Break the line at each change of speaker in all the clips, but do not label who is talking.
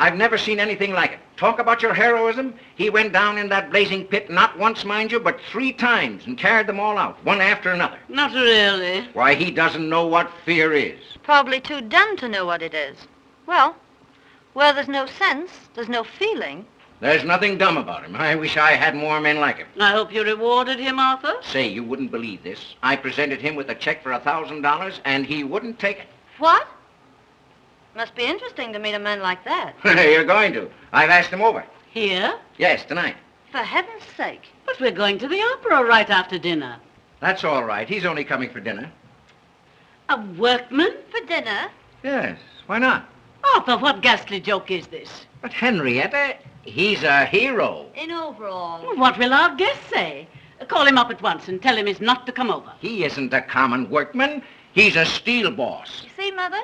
I've never seen anything like it. Talk about your heroism. He went down in that blazing pit not once, mind you, but 3 times and carried them all out, one after another.
Not really.
Why, he doesn't know what fear is.
Probably too dumb to know what it is. Well, where there's no sense, there's no feeling.
There's nothing dumb about him. I wish I had more men like him.
I hope you rewarded him, Arthur.
Say, you wouldn't believe this. I presented him with a check for $1,000, and he wouldn't take it.
What? Must be interesting to meet a man like that.
You're going to. I've asked him over.
Here?
Yes, tonight.
For heaven's sake.
But we're going to the opera right after dinner.
That's all right. He's only coming for dinner.
A workman?
For dinner?
Yes, why not?
Arthur, what ghastly joke is this?
But Henrietta, he's a hero.
In overalls.
What will our guest say? Call him up at once and tell him he's not to come over.
He isn't a common workman. He's a steel boss.
You see, Mother?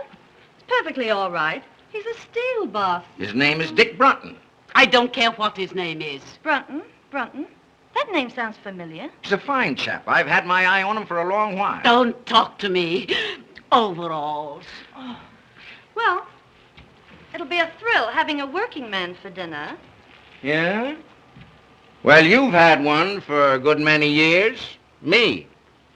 It's perfectly all right. He's a steel boss.
His name is Dick Brunton.
I don't care what his name is.
Brunton? That name sounds familiar.
He's a fine chap. I've had my eye on him for a long while.
Don't talk to me. Overalls.
Oh. Well, it'll be a thrill having a working man for dinner.
Yeah? Well, you've had one for a good many years. Me.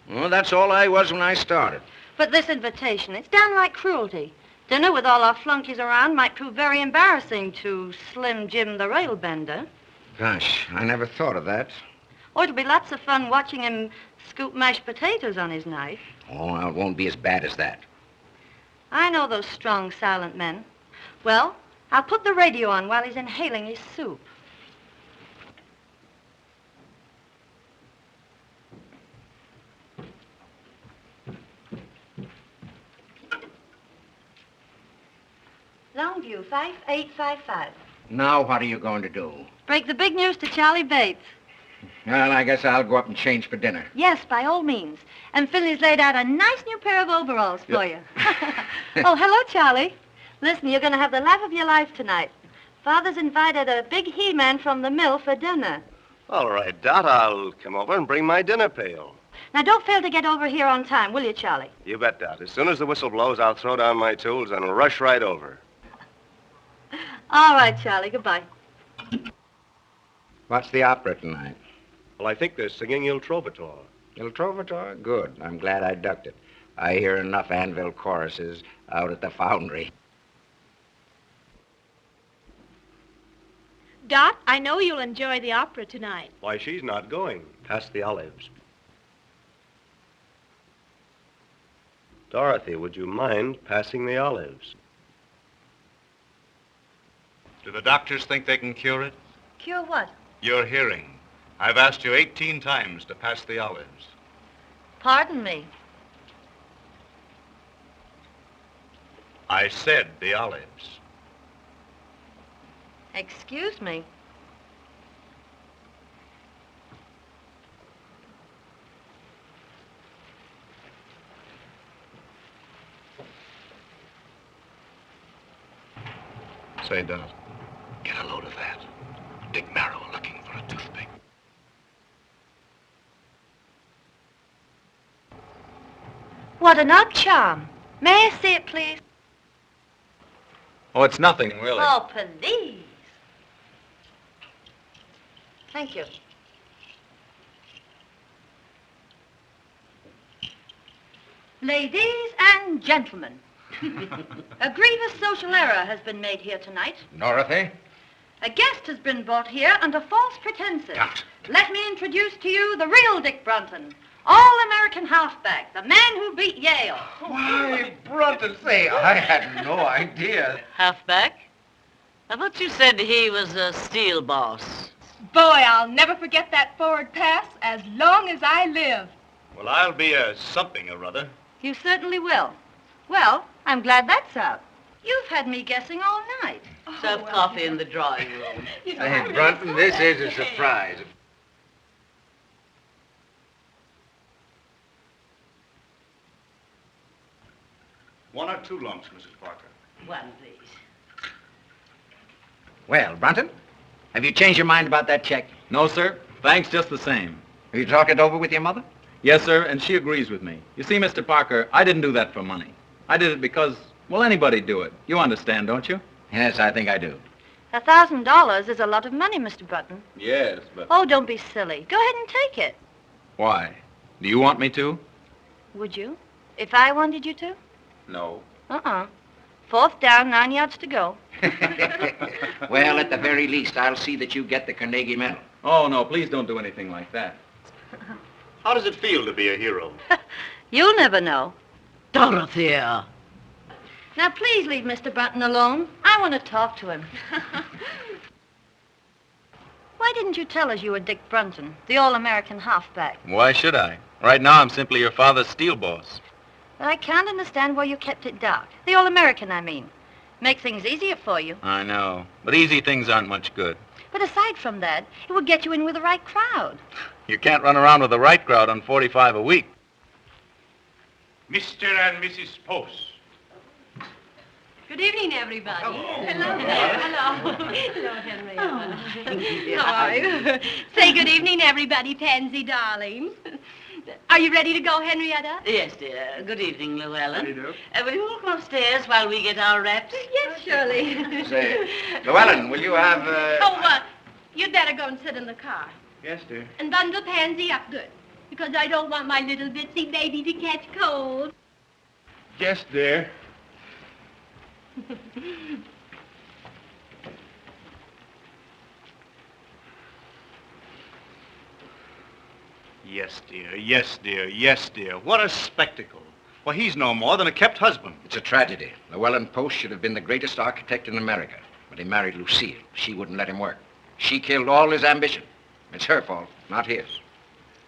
Well, that's all I was when I started.
But this invitation, it's downright cruelty. Dinner with all our flunkies around might prove very embarrassing to Slim Jim the railbender.
Gosh, I never thought of that.
Oh, it'll be lots of fun watching him scoop mashed potatoes on his knife.
Oh, well, it won't be as bad as that.
I know those strong, silent men. Well, I'll put the radio on while he's inhaling his soup. Longview, 5855.
Now what are you going to do?
Break the big news to Charlie Bates.
Well, I guess I'll go up and change for dinner.
Yes, by all means. And Finley's laid out a nice new pair of overalls for you. Oh, hello, Charlie. Listen, you're going to have the laugh of your life tonight. Father's invited a big he-man from the mill for dinner.
All right, Dot, I'll come over and bring my dinner pail.
Now, don't fail to get over here on time, will you, Charlie?
You bet, Dot. As soon as the whistle blows, I'll throw down my tools and rush right over.
All right, Charlie. Goodbye.
What's the opera tonight?
Well, I think they're singing Il Trovatore.
Il Trovatore? Good. I'm glad I ducked it. I hear enough anvil choruses out at the foundry.
Dot, I know you'll enjoy the opera tonight.
Why, she's not going. Pass the olives. Dorothy, would you mind passing the olives?
Do the doctors think they can cure it?
Cure what?
Your hearing. I've asked you 18 times to pass the olives.
Pardon me.
I said the olives.
Excuse me.
Say, Dot, get a load of that. Dick Marrow looking for a toothpick.
What an odd charm. May I see it, please?
Oh, it's nothing, really.
Oh, please. Thank you. Ladies and gentlemen, a grievous social error has been made here tonight.
Dorothy?
A guest has been brought here under false pretenses.
Dot.
Let me introduce to you the real Dick Brunton, all-American halfback, the man who beat Yale.
Why, Brunton, say, I had no idea.
Halfback? I thought you said he was a steel boss.
Boy, I'll never forget that forward pass as long as I live.
Well, I'll be a something or other.
You certainly will. Well, I'm glad that's out. You've had me guessing all night.
Serve coffee in the drawing room.
Say, Brunton, this is a surprise.
One or two lumps, Mrs. Parker.
One, please.
Well, Brunton, have you changed your mind about that check?
No, sir. Thanks just the same.
Have you talked it over with your mother?
Yes, sir, and she agrees with me. You see, Mr. Parker, I didn't do that for money. I did it because, well, anybody'd do it. You understand, don't you?
Yes, I think I do.
$1,000 is a lot of money, Mr. Button.
Yes, but...
Oh, don't be silly. Go ahead and take it.
Why? Do you want me to?
Would you? If I wanted you to?
No.
Uh-uh. 4th down, 9 yards to go.
Well, at the very least, I'll see that you get the Carnegie Medal.
Oh, no, please don't do anything like that.
How does it feel to be a hero?
You'll never know.
Dorothea.
Now, please leave Mr. Button alone. I want to talk to him. Why didn't you tell us you were Dick Brunton, the all-American halfback?
Why should I? Right now, I'm simply your father's steel boss.
But I can't understand why you kept it dark. The all-American, I mean. Make things easier for you.
I know, but easy things aren't much good.
But aside from that, it would get you in with the right crowd.
You can't run around with the right crowd on 45 a week.
Mr. and Mrs. Post.
Good evening, everybody.
Hello.
Hello, Henry.
How are you? Say good evening, everybody, Pansy darling. Are you ready to go, Henrietta?
Yes, dear. Good evening, Llewellyn.
How do you do?
Will you all come upstairs while we get our wraps?
Yes, Shirley.
Say, Llewellyn, will you have,
You'd better go and sit in the car.
Yes, dear.
And bundle Pansy up good, because I don't want my little bitsy baby to catch cold.
Yes, dear.
Yes, dear. Yes, dear. Yes, dear. What a spectacle. Well, he's no more than a kept husband.
It's a tragedy. Llewellyn Post should have been the greatest architect in America, but he married Lucille. She wouldn't let him work. She killed all his ambition. It's her fault, not his.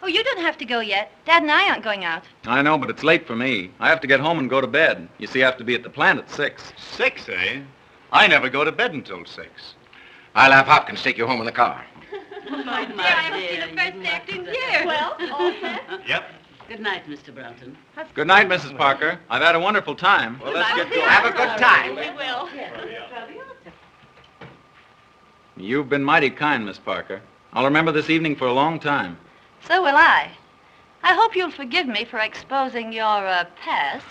Oh, you don't have to go yet. Dad and I aren't going out.
I know, but it's late for me. I have to get home and go to bed. You see, I have to be at the plant at 6.
6, eh? I never go to bed until 6.
I'll have Hopkins take you home in the car.
My dear, I haven't seen the first act in years. Well, all set?
Yep.
Good night, Mr. Brunton.
Good night, Mrs. Parker. I've had a wonderful time.
Well, let's get going.
Have a good time.
We will.
You've been mighty kind, Miss Parker. I'll remember this evening for a long time.
So will I. I hope you'll forgive me for exposing your, past.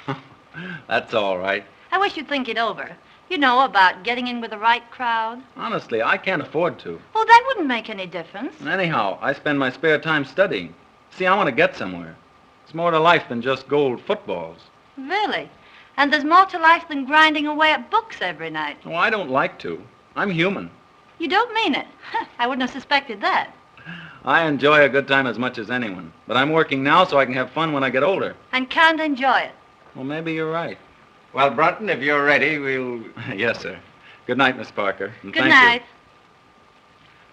That's all right.
I wish you'd think it over. You know, about getting in with the right crowd.
Honestly, I can't afford to.
Oh, that wouldn't make any difference.
Anyhow, I spend my spare time studying. See, I want to get somewhere. It's more to life than just gold footballs.
Really? And there's more to life than grinding away at books every night.
Oh, I don't like to. I'm human.
You don't mean it. I wouldn't have suspected that.
I enjoy a good time as much as anyone. But I'm working now so I can have fun when I get older.
And can't enjoy it.
Well, maybe you're right.
Well, Brunton, if you're ready, we'll...
Yes, sir. Good night, Miss Parker. And
Good
thank
night.
You.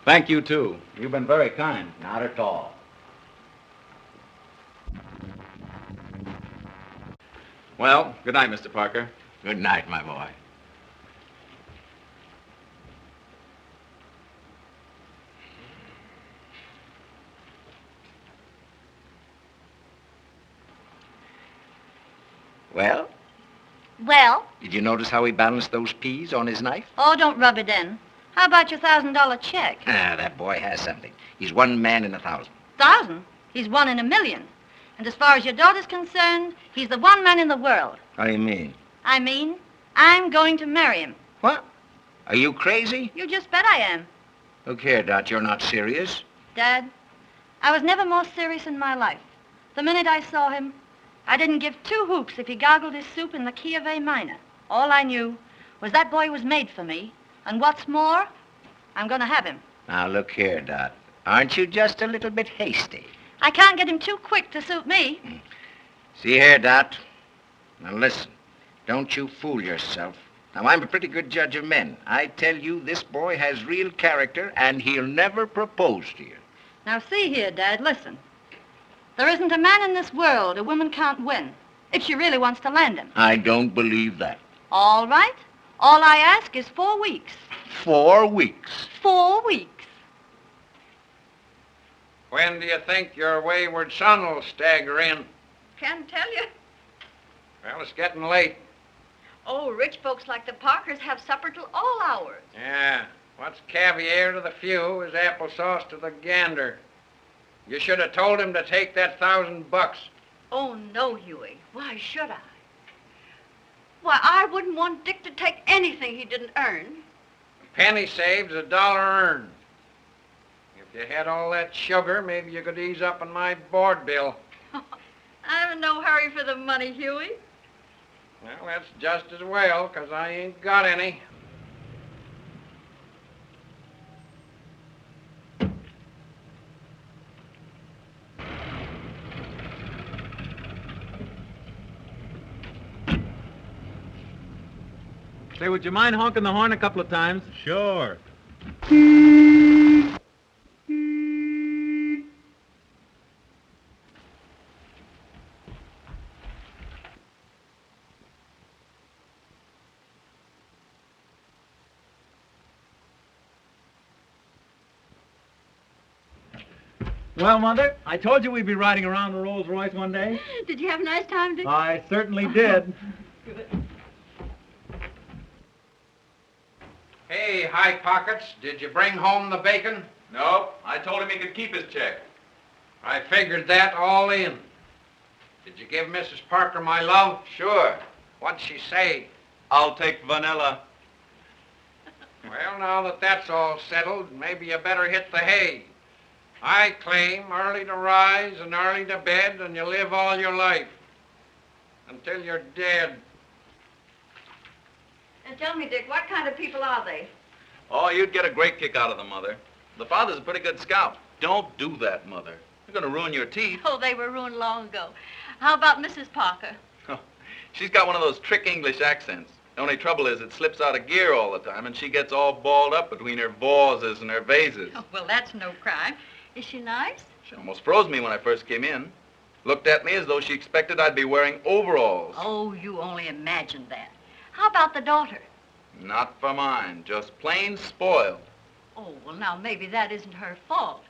Thank you, too. You've been very kind.
Not at all.
Well, good night, Mr. Parker.
Good night, my boy. Well,
Well?
did you notice how he balanced those peas on his knife?
Oh, don't rub it in. How about your $1,000 check?
Ah, that boy has something. He's one man in 1,000.
1,000? He's 1 in a million. And as far as your daughter's concerned, he's the one man in the world.
What do you mean?
I mean, I'm going to marry him.
What? Are you crazy?
You just bet I am.
Look here, Dot, you're not serious.
Dad, I was never more serious in my life. The minute I saw him, I didn't give 2 hoops if he gargled his soup in the key of A minor. All I knew was that boy was made for me. And what's more, I'm going to have him.
Now, look here, Dot. Aren't you just a little bit hasty?
I can't get him too quick to suit me.
See here, Dot. Now, listen. Don't you fool yourself. Now, I'm a pretty good judge of men. I tell you, this boy has real character, and he'll never propose to you.
Now, see here, Dad, listen. There isn't a man in this world a woman can't win, if she really wants to land him.
I don't believe that.
All right. All I ask is 4 weeks.
4 weeks.
4 weeks.
When do you think your wayward son will stagger in?
Can't tell you.
Well, it's getting late.
Oh, rich folks like the Parkers have supper till all hours.
Yeah. What's caviar to the few is applesauce to the gander. You should have told him to take that $1,000.
Oh, no, Huey. Why should I? Why, I wouldn't want Dick to take anything he didn't earn.
Penny saved, a dollar earned. If you had all that sugar, maybe you could ease up on my board bill.
I'm in no hurry for the money, Huey.
Well, that's just as well, 'cause I ain't got any.
Say, would you mind honking the horn a couple of times?
Sure.
Well, Mother, I told you we'd be riding around a Rolls Royce one day.
Did you have a nice time, Dick?
I certainly did.
Hey, High Pockets, did you bring home the bacon?
Nope. I told him he could keep his check.
I figured that all in. Did you give Mrs. Parker my love?
Sure.
What'd she say?
I'll take vanilla.
Well, now that that's all settled, maybe you better hit the hay. I claim early to rise and early to bed, and you live all your life. Until you're dead.
And tell me, Dick, what kind of people are they?
Oh, you'd get a great kick out of them, Mother. The father's a pretty good scout. Don't do that, Mother. You're going to ruin your teeth.
Oh, they were ruined long ago. How about Mrs. Parker?
She's got one of those trick English accents. The only trouble is it slips out of gear all the time, and she gets all balled up between her vases and her vases.
Oh, well, that's no crime. Is she nice?
She almost froze me when I first came in. Looked at me as though she expected I'd be wearing overalls.
Oh, you only imagined that. How about the daughter?
Not for mine, just plain spoiled.
Oh, well, now, maybe that isn't her fault.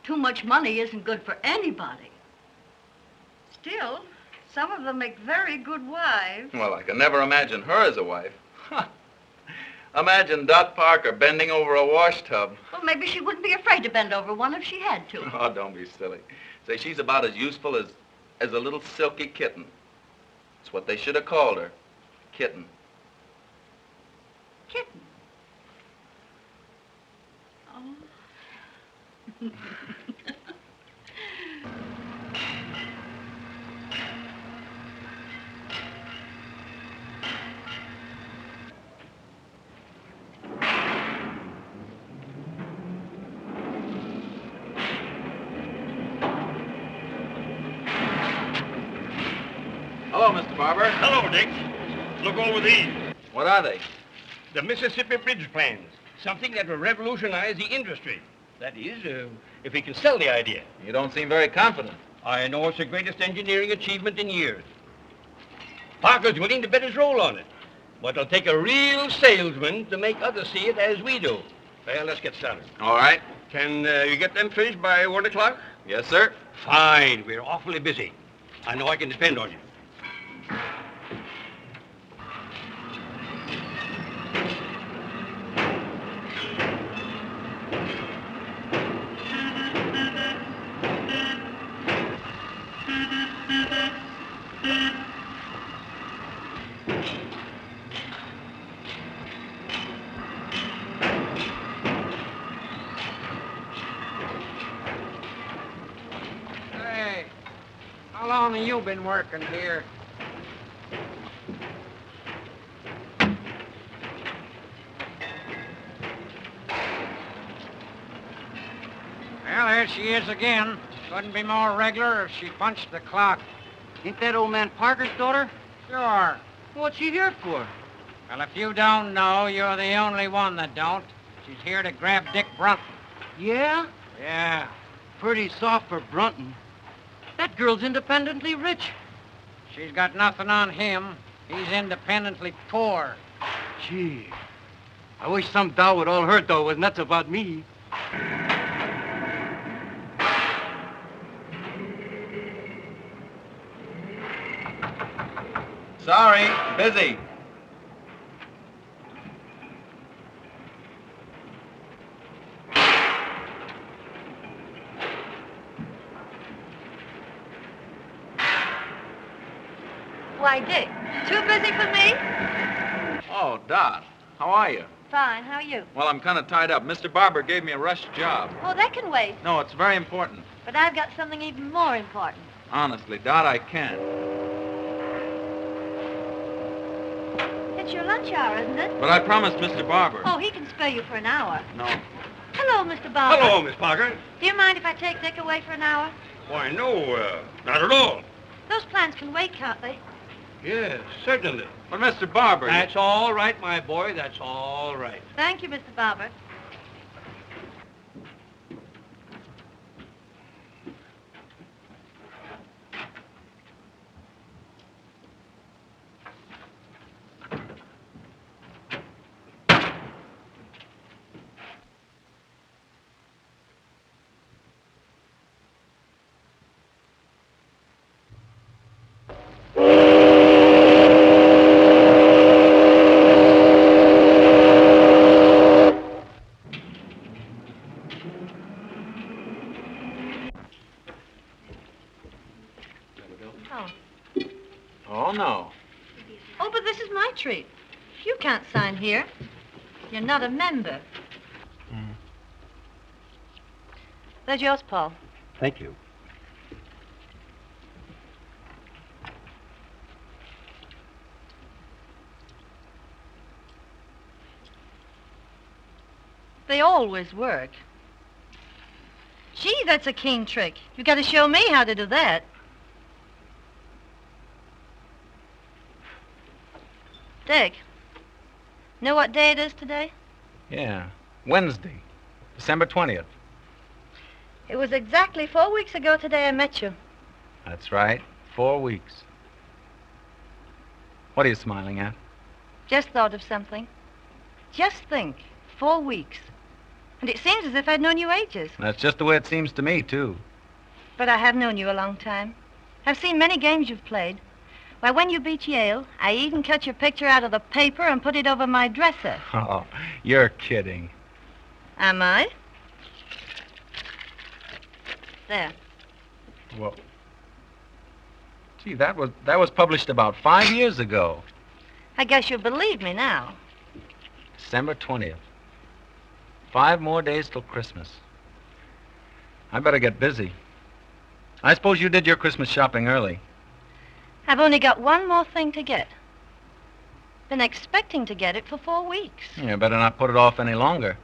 Too much money isn't good for anybody. Still, some of them make very good wives.
Well, I can never imagine her as a wife. Imagine Dot Parker bending over a wash tub.
Well, maybe she wouldn't be afraid to bend over one if she had to.
Oh, don't be silly. Say, she's about as useful as a little silky kitten. It's what they should have called her. Kitten.
Kitten. Oh.
Hello, Mr. Barber.
Hello, Dick. Look over these.
What are they?
The Mississippi Bridge plans. Something that will revolutionize the industry. That is, if we can sell the idea.
You don't seem very confident.
I know it's the greatest engineering achievement in years. Parker's willing to bet his roll on it. But it'll take a real salesman to make others see it as we do. Well, let's get started.
All right.
Can you get them finished by 1 o'clock?
Yes, sir.
Fine. We're awfully busy. I know I can depend on you.
Hey, how long have you been working here? Well, there she is again. Couldn't be more regular if she punched the clock.
Ain't that old man Parker's daughter?
Sure.
What's she here for?
Well, if you don't know, you're the only one that don't. She's here to grab Dick Brunton.
Yeah?
Yeah.
Pretty soft for Brunton. That girl's independently rich.
She's got nothing on him. He's independently poor.
Gee. I wish some dough would all her dough was nuts about me.
Sorry, busy.
Why, Dick, too busy for me?
Oh, Dot. How are you?
Fine. How are you?
Well, I'm kind of tied up. Mr. Barber gave me a rush job.
Oh, that can wait.
No, it's very important.
But I've got something even more important.
Honestly, Dot, I can't.
It's your lunch hour, isn't it?
But I promised Mr. Barber.
Oh, he can spare you for an hour.
No.
Hello, Mr. Barber.
Hello, Miss Parker.
Do you mind if I take Dick away for an hour?
Why, no, not at all.
Those plans can wait, can't they?
Yes, certainly.
But Mr. Barber...
That's all right, my boy. That's all right.
Thank you, Mr. Barber.
Oh, no.
Oh, but this is my treat. You can't sign here. You're not a member. There's yours, Paul.
Thank you.
They always work. Gee, that's a keen trick. You got to show me how to do that. Dick, know what day it is today?
Yeah. Wednesday, December 20th.
It was exactly 4 weeks ago today I met you.
That's right. 4 weeks. What are you smiling at?
Just thought of something. Just think, 4 weeks. And it seems as if I'd known you ages.
That's just the way it seems to me, too.
But I have known you a long time. I've seen many games you've played. Why, when you beat Yale, I even cut your picture out of the paper and put it over my dresser.
Oh, you're kidding.
Am I? There.
Well, gee, that was published about 5 years ago.
I guess you'll believe me now.
December 20th. 5 more days till Christmas. I better get busy. I suppose you did your Christmas shopping early.
I've only got one more thing to get. Been expecting to get it for 4 weeks.
You better not put it off any longer.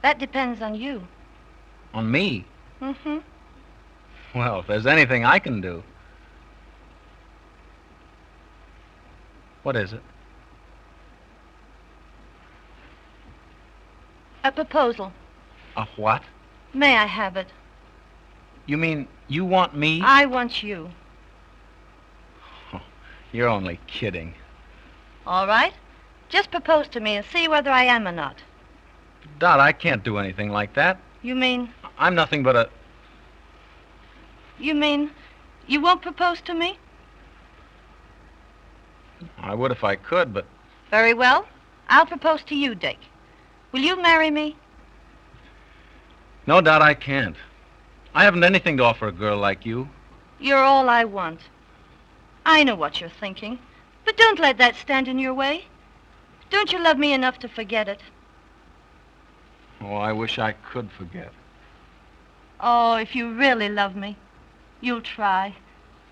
That depends on you.
On me?
Mm-hmm.
Well, if there's anything I can do. What is it?
A proposal.
A what?
May I have it?
You mean you want me?
I want you.
You're only kidding.
All right. Just propose to me and see whether I am or not.
Dot, I can't do anything like that.
You mean...
I'm nothing but a...
You mean you won't propose to me?
I would if I could, but...
Very well. I'll propose to you, Dick. Will you marry me?
No, Dot, I can't. I haven't anything to offer a girl like you.
You're all I want. I know what you're thinking, but don't let that stand in your way. Don't you love me enough to forget it?
Oh, I wish I could forget.
Oh, if you really love me, you'll try.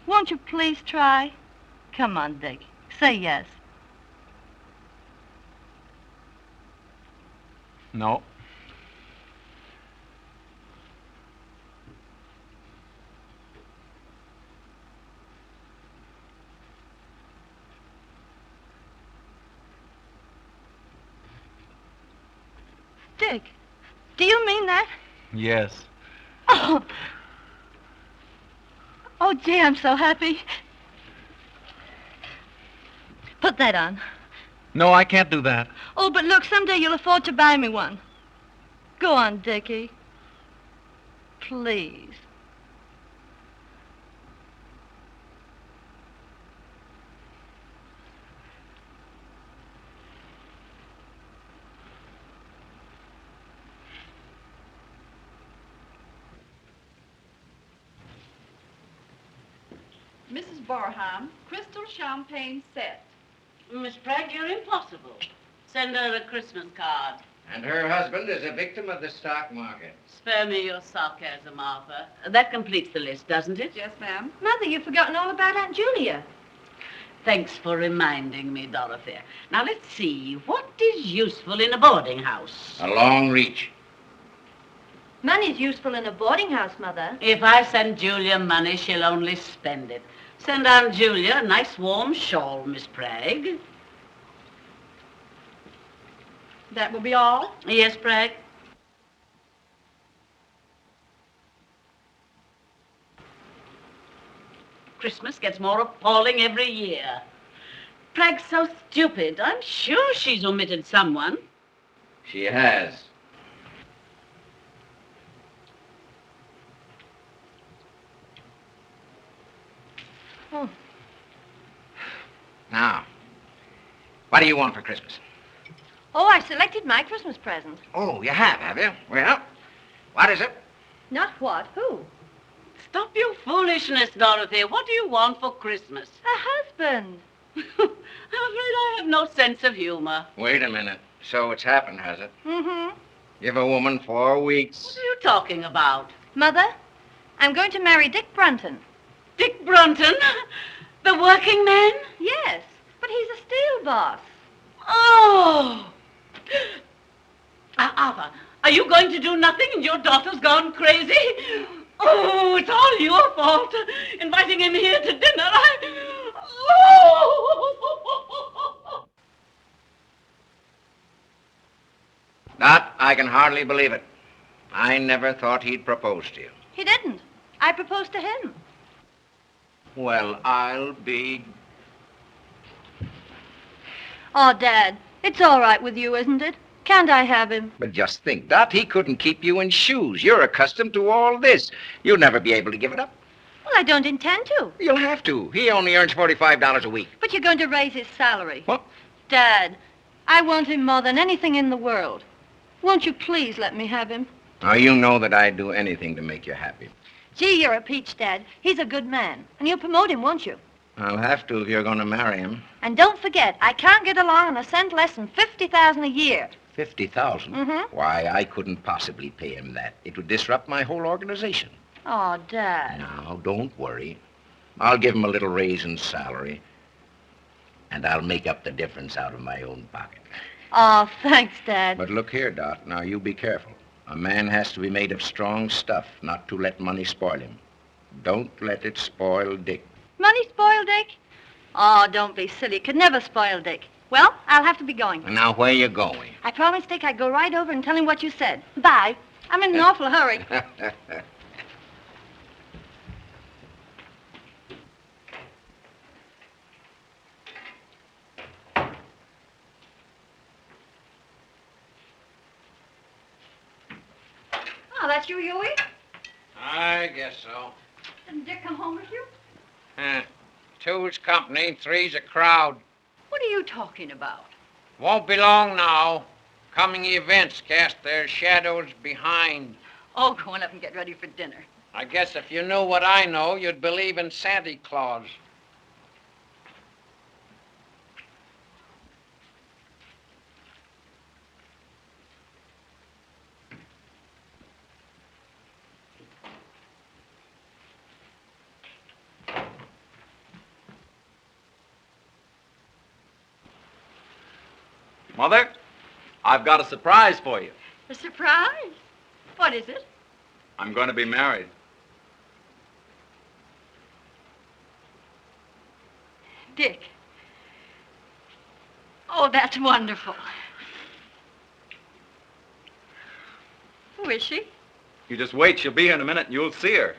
Won't you please try? Come on, Dick. Say yes.
No.
Dick, do you mean that?
Yes.
Oh. Oh, gee, I'm so happy. Put that on.
No, I can't do that.
Oh, but look, someday you'll afford to buy me one. Go on, Dickie. Please.
Mrs. Barham, crystal champagne set.
Miss Pratt, you're impossible. Send her a Christmas card.
And her husband is a victim of the stock market.
Spare me your sarcasm, Martha. That completes the list, doesn't it?
Yes, ma'am. Mother, you've forgotten all about Aunt Julia.
Thanks for reminding me, Dorothy. Now, let's see. What is useful in a boarding house?
A long reach.
Money's useful in a boarding house, Mother.
If I send Julia money, she'll only spend it. Send Aunt Julia a nice warm shawl, Miss Bragg.
That will be all?
Yes, Bragg? Christmas gets more appalling every year. Bragg's so stupid. I'm sure she's omitted someone.
She has.
Oh.
Now, what do you want for Christmas?
Oh, I selected my Christmas present.
Oh, you have you? Well, what is it?
Not what? Who?
Stop your foolishness, Dorothy. What do you want for Christmas?
A husband.
I'm afraid I have no sense of humor.
Wait a minute. So it's happened, has it?
Mm-hmm.
Give a woman 4 weeks.
What are you talking about?
Mother, I'm going to marry Dick Brunton.
Dick Brunton? The working man?
Yes, but he's a steel boss.
Oh! Arthur, are you going to do nothing and your daughter's gone crazy? Oh, it's all your fault. Inviting him here to dinner, Oh!
Dot, I can hardly believe it. I never thought he'd propose to you.
He didn't. I proposed to him.
Well, I'll be...
Oh, Dad, it's all right with you, isn't it? Can't I have him?
But just think, Dot, he couldn't keep you in shoes. You're accustomed to all this. You'll never be able to give it up.
Well, I don't intend to.
You'll have to. He only earns $45 a week.
But you're going to raise his salary.
What?
Dad, I want him more than anything in the world. Won't you please let me have him?
Now, you know that I'd do anything to make you happy.
Gee, you're a peach, Dad. He's a good man. And you'll promote him, won't you?
I'll have to if you're going to marry him.
And don't forget, I can't get along on a cent less than $50,000 a year.
50,000?
Mm-hmm.
Why, I couldn't possibly pay him that. It would disrupt my whole organization.
Oh, Dad.
Now, don't worry. I'll give him a little raise in salary. And I'll make up the difference out of my own pocket.
Oh, thanks, Dad.
But look here, Dot. Now, you be careful. A man has to be made of strong stuff, not to let money spoil him. Don't let it spoil Dick.
Money spoil Dick? Oh, don't be silly. Could never spoil Dick. Well, I'll have to be going.
And now, where you going?
I promised Dick I'd go right over and tell him what you said. Bye. I'm in an awful hurry. Oh, that's you, Huey?
I guess so.
Didn't Dick come home with you?
Two's company, three's a crowd.
What are you talking about?
Won't be long now. Coming events cast their shadows behind.
Oh, go on up and get ready for dinner.
I guess if you knew what I know, you'd believe in Santa Claus.
Mother, I've got a surprise for you.
A surprise? What is it?
I'm going to be married.
Dick. Oh, that's wonderful. Who is she?
You just wait. She'll be here in a minute and you'll see her.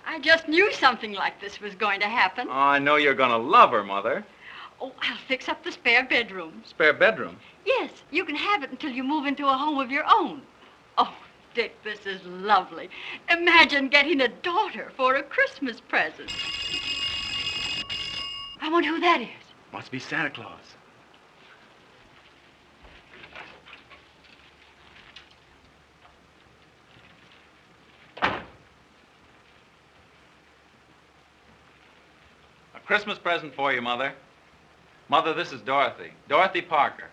I just knew something like this was going to happen.
Oh, I know you're going to love her, Mother.
Oh, I'll fix up the spare bedroom.
Spare bedroom.
Yes, you can have it until you move into a home of your own. Oh, Dick, this is lovely. Imagine getting a daughter for a Christmas present. I wonder who that is.
Must be Santa Claus. A Christmas present for you, Mother. Mother, this is Dorothy. Dorothy Parker.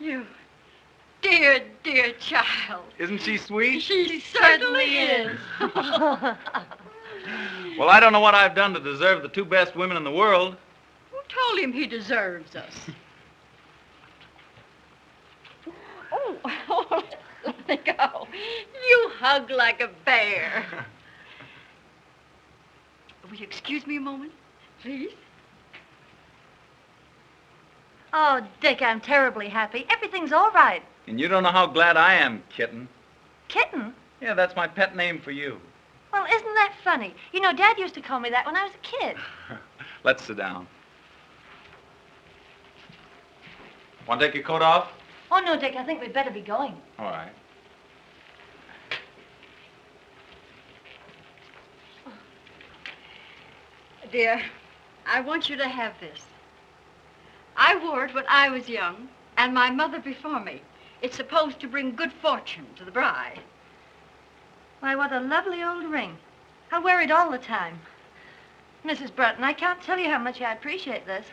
You dear, dear child.
Isn't she sweet?
She certainly is.
Well, I don't know what I've done to deserve the two best women in the world.
Who told him he deserves us? Oh, let me go. You hug like a bear. Will you excuse me a moment, please?
Oh, Dick, I'm terribly happy. Everything's all right.
And you don't know how glad I am, kitten.
Kitten?
Yeah, that's my pet name for you.
Well, isn't that funny? You know, Dad used to call me that when I was a kid.
Let's sit down. Want to take your coat off?
Oh, no, Dick, I think we'd better be going.
All right.
Dear, I want you to have this. I wore it when I was young, and my mother before me. It's supposed to bring good fortune to the bride.
Why, what a lovely old ring. I wear it all the time. Mrs. Bretton, I can't tell you how much I appreciate this.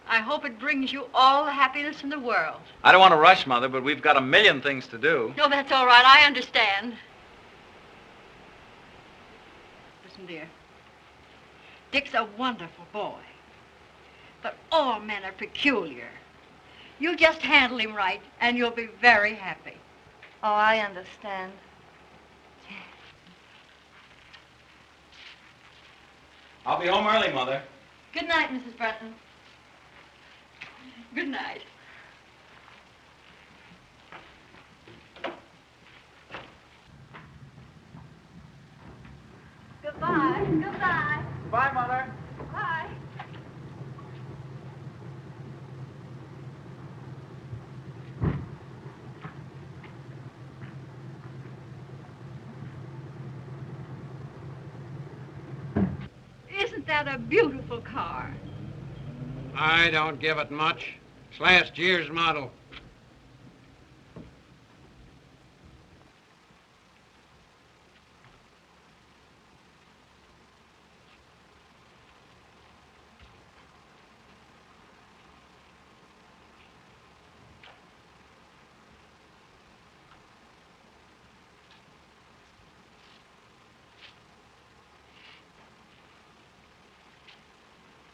I hope it brings you all the happiness in the world.
I don't want to rush, Mother, but we've got a million things to do.
No, that's all right. I understand. Listen, dear. Dick's a wonderful boy. But all men are peculiar. You just handle him right, and you'll be very happy.
Oh, I understand.
I'll be home early, Mother.
Good night, Mrs. Bretton.
Good night.
Goodbye. Goodbye.
Bye, Mother.
Bye.
Isn't that a beautiful car?
I don't give it much. It's last year's model.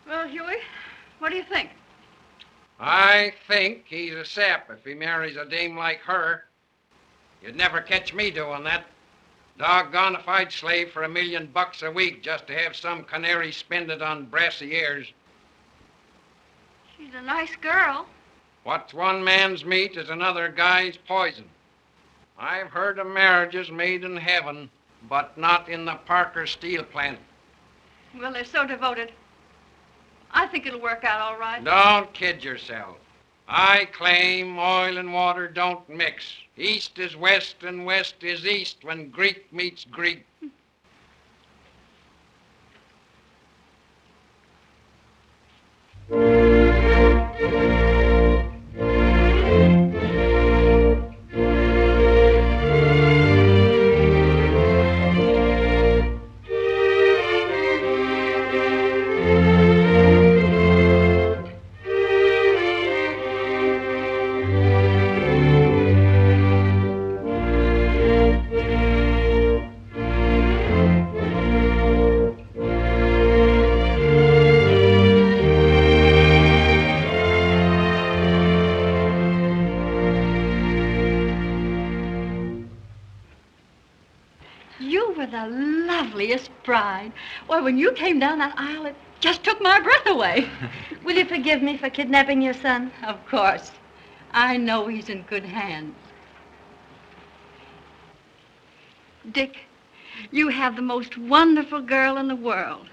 Well, Huey, what do you think?
I think he's a sap if he marries a dame like her. You'd never catch me doing that. Doggone if I'd slave for $1 million a week just to have some canary spend it on brassy ears.
She's a nice girl.
What's one man's meat is another guy's poison. I've heard of marriages made in heaven, but not in the Parker steel plant.
Well, they're so devoted. I think it'll work out all right.
Don't kid yourself. I claim oil and water don't mix. East is west and west is east when Greek meets Greek.
You were the loveliest bride. Why, when you came down that aisle, it just took my breath away.
Will you forgive me for kidnapping your son?
Of course. I know he's in good hands. Dick, you have the most wonderful girl in the world.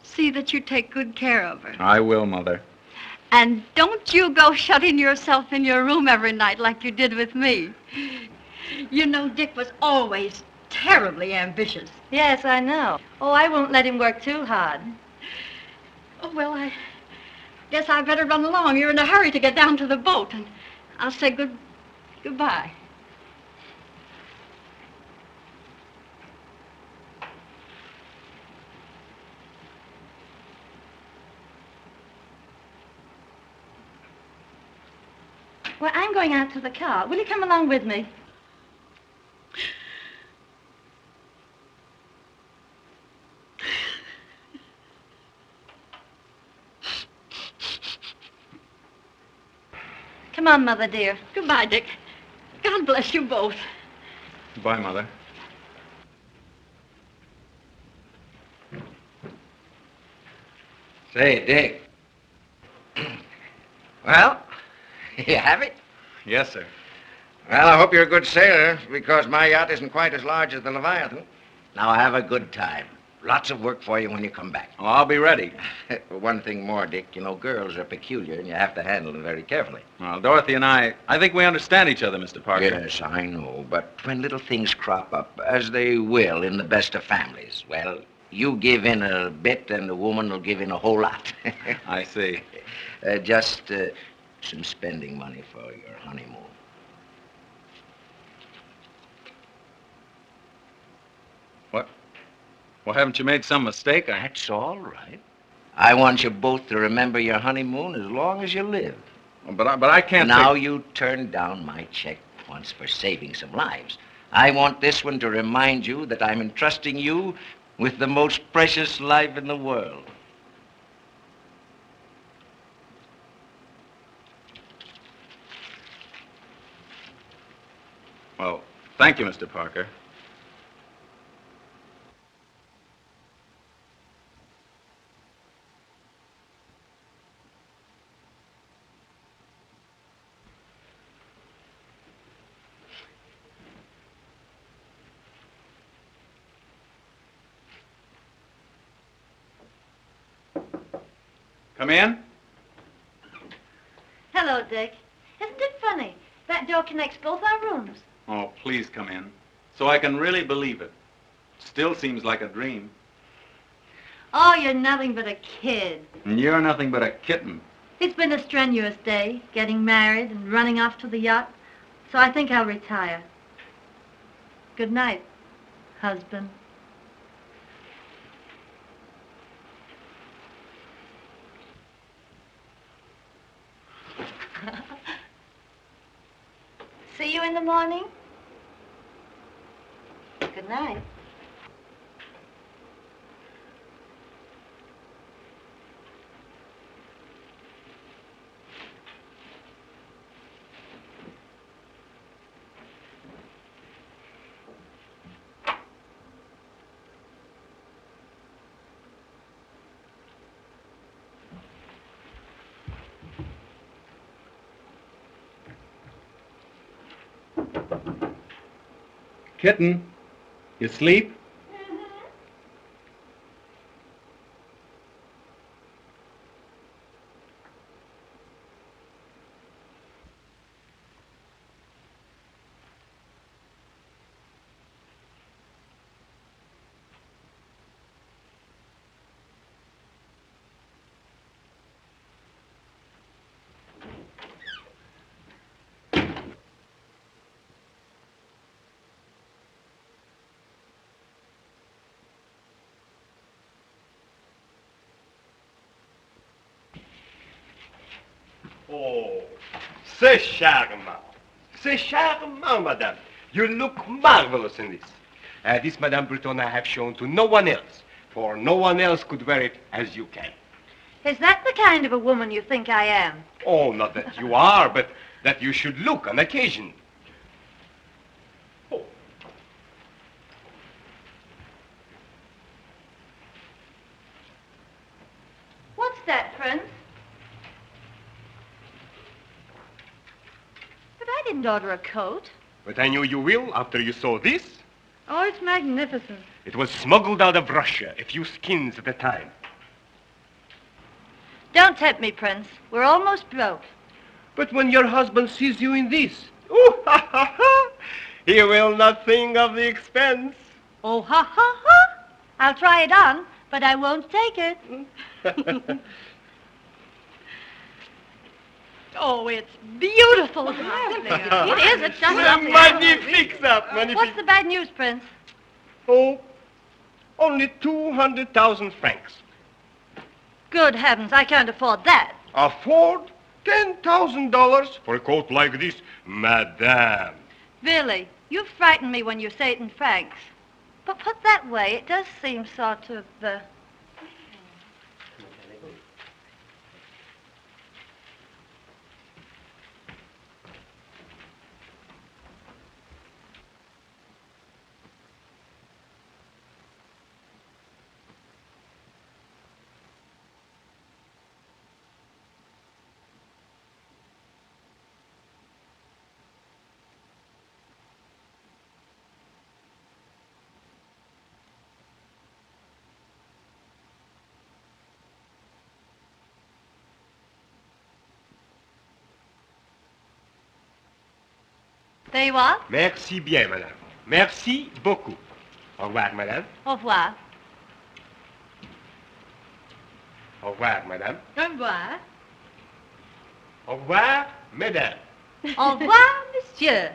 See that you take good care of her.
I will, Mother.
And don't you go shutting yourself in your room every night like you did with me. You know, Dick was always terribly ambitious.
Yes, I know. Oh, I won't let him work too hard.
Oh, well, I guess I better run along. You're in a hurry to get down to the boat, and I'll say goodbye.
Well, I'm going out to the car. Will you come along with me? Come on, Mother dear.
Goodbye, Dick. God bless you both.
Goodbye, Mother.
Say, Dick. Well, you have it?
Yes, sir.
Well, I hope you're a good sailor, because my yacht isn't quite as large as the Leviathan. Now, have a good time. Lots of work for you when you come back.
Well, I'll be ready.
One thing more, Dick. You know, girls are peculiar, and you have to handle them very carefully.
Well, Dorothy and I think we understand each other, Mr. Parker.
Yes, I know. But when little things crop up, as they will in the best of families, well, you give in a bit, and the woman will give in a whole lot.
I see.
Just some spending money for your honeymoon.
What? Well, haven't you made some mistake?
That's all right. I want you both to remember your honeymoon as long as you live.
But I can't.
Now you turned down my check once for saving some lives. I want this one to remind you that I'm entrusting you with the most precious life in the world.
Well, thank you, Mr. Parker. Come in.
Hello, Dick. Isn't it funny? That door connects both our rooms.
Oh, please come in, so I can really believe it. Still seems like a dream.
Oh, you're nothing but a kid.
And you're nothing but a kitten.
It's been a strenuous day, getting married and running off to the yacht. So I think I'll retire. Good night, husband. See you in the morning. Good night.
Kitten, you sleep?
Oh, c'est charmant. C'est charmant, madame. You look marvelous in this. This, Madame Breton, I have shown to no one else, for no one else could wear it as you can.
Is that the kind of a woman you think I am?
Oh, not that you are, but that you should look on occasion. Oh.
What's that, Prince? But I didn't order a coat.
But I knew you will after you saw this.
Oh, it's magnificent.
It was smuggled out of Russia, a few skins at a time.
Don't tempt me, Prince. We're almost broke.
But when your husband sees you in this, ooh, ha, ha, ha, he will not think of the expense.
Oh, ha, ha, ha. I'll try it on, but I won't take it. Oh, it's beautiful. It is. It's just lovely.
Magnifique, ça. Magnifique.
What's the bad news, Prince?
Oh, only 200,000 francs.
Good heavens, I can't afford that.
Afford? $10,000 for a coat like this? Madame.
Billy, you frighten me when you say it in francs. But put that way, it does seem sort of, There you are.
Merci bien, madame. Merci beaucoup. Au revoir, madame.
Au revoir.
Au revoir, madame.
Au revoir.
Au revoir, mesdames.
Au revoir, monsieur.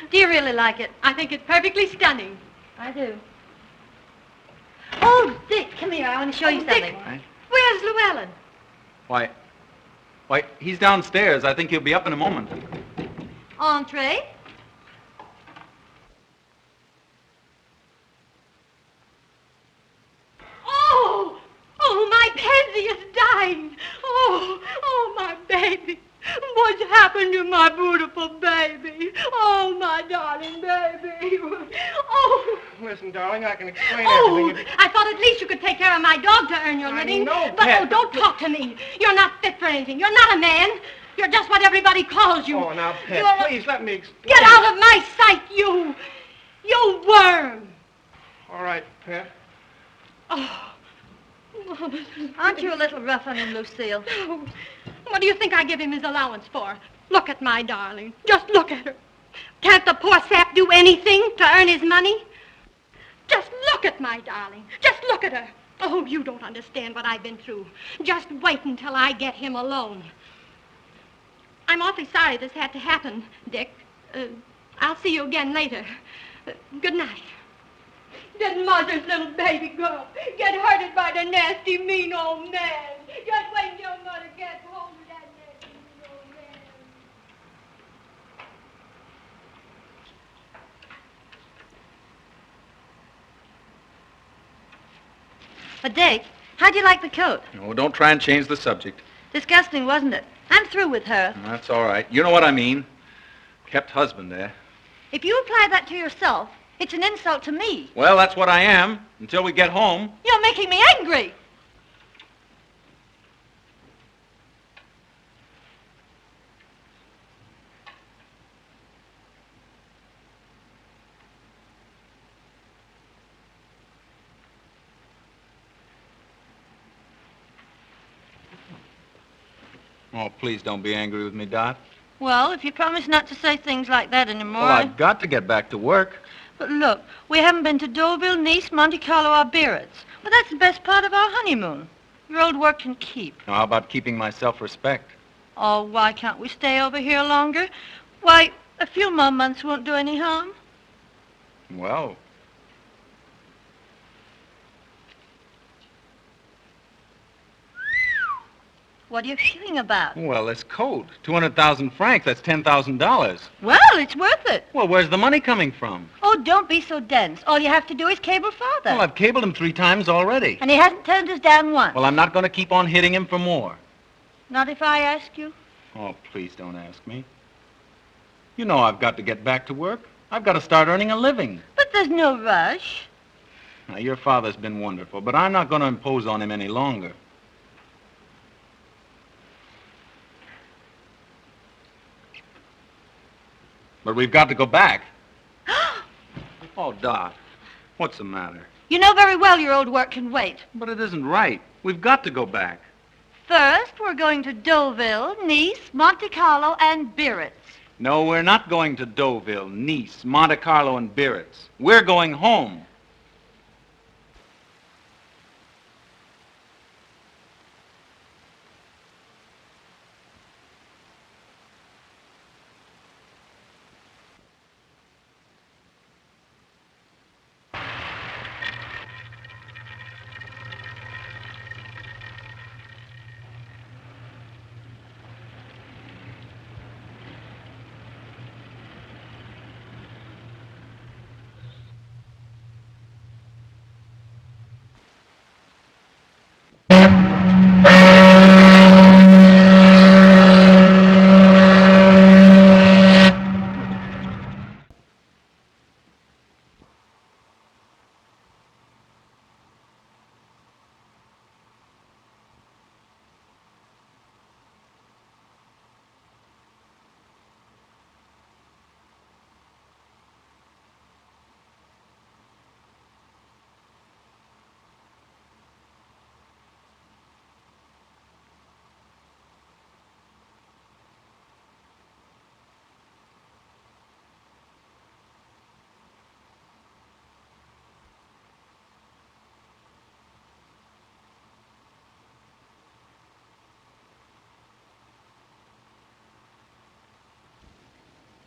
Do you really like it?
I think it's perfectly stunning.
I do. Oh, Dick, come here. I want to show you something.
Right?
Where's Llewellyn?
Why, he's downstairs. I think he'll be up in a moment.
Entree.
Oh, my Pansy is dying. Oh, my baby. What's happened to my beautiful baby? Oh, my darling baby. Oh.
Listen, darling, I can explain
Oh,
everything.
I thought at least you could take care of my dog to earn your living.
know,
But,
Pet,
oh, don't talk to me. You're not fit for anything. You're not a man. You're just what everybody calls you.
Oh, now, Pet,
You're-
please let me explain.
Get out of my sight, you worm.
All right, Pet.
Oh.
Aren't you a little rough on him, Lucille?
What do you think I give him his allowance for? Look at my darling. Just look at her. Can't the poor sap do anything to earn his money? Just look at my darling. Just look at her. Oh, you don't understand what I've been through. Just wait until I get him alone. I'm awfully sorry this had to happen, Dick. I'll see you again later. Good night. Did Mother's little baby girl get hurted by the nasty, mean old man? Just wait till Mother gets hold of that nasty, mean old man.
But, Dick, how'd you like the coat?
Oh, don't try and change the subject.
Disgusting, wasn't it? I'm through with her.
That's all right. You know what I mean. Kept husband there.
If you apply that to yourself, it's an insult to me.
Well, that's what I am, until we get home.
You're making me angry.
Oh, please don't be angry with me, Dot.
Well, if you promise not to say things like that anymore...
Well, I've got to get back to work.
But look, we haven't been to Deauville, Nice, Monte Carlo, or Biarritz. Well, that's the best part of our honeymoon. Your old work can keep.
Now, how about keeping my self-respect?
Oh, why can't we stay over here longer? Why, a few more months won't do any harm.
Well,
What are you feeling about?
this coat. 200,000 francs, that's $10,000.
Well, it's worth it.
Well, where's the money coming from?
Oh, don't be so dense. All you have to do is cable Father.
Well, I've cabled him 3 times already.
And he hasn't turned us down once.
Well, I'm not going to keep on hitting him for more.
Not if I ask you.
Oh, please don't ask me. You know I've got to get back to work. I've got to start earning a living.
But there's no rush.
Now, your father's been wonderful, but I'm not going to impose on him any longer. But we've got to go back. Oh, Dot, what's the matter?
You know very well your old work can wait.
But it isn't right. We've got to go back.
First, we're going to Deauville, Nice, Monte Carlo, and Biarritz.
No, we're not going to Deauville, Nice, Monte Carlo, and Biarritz. We're going home.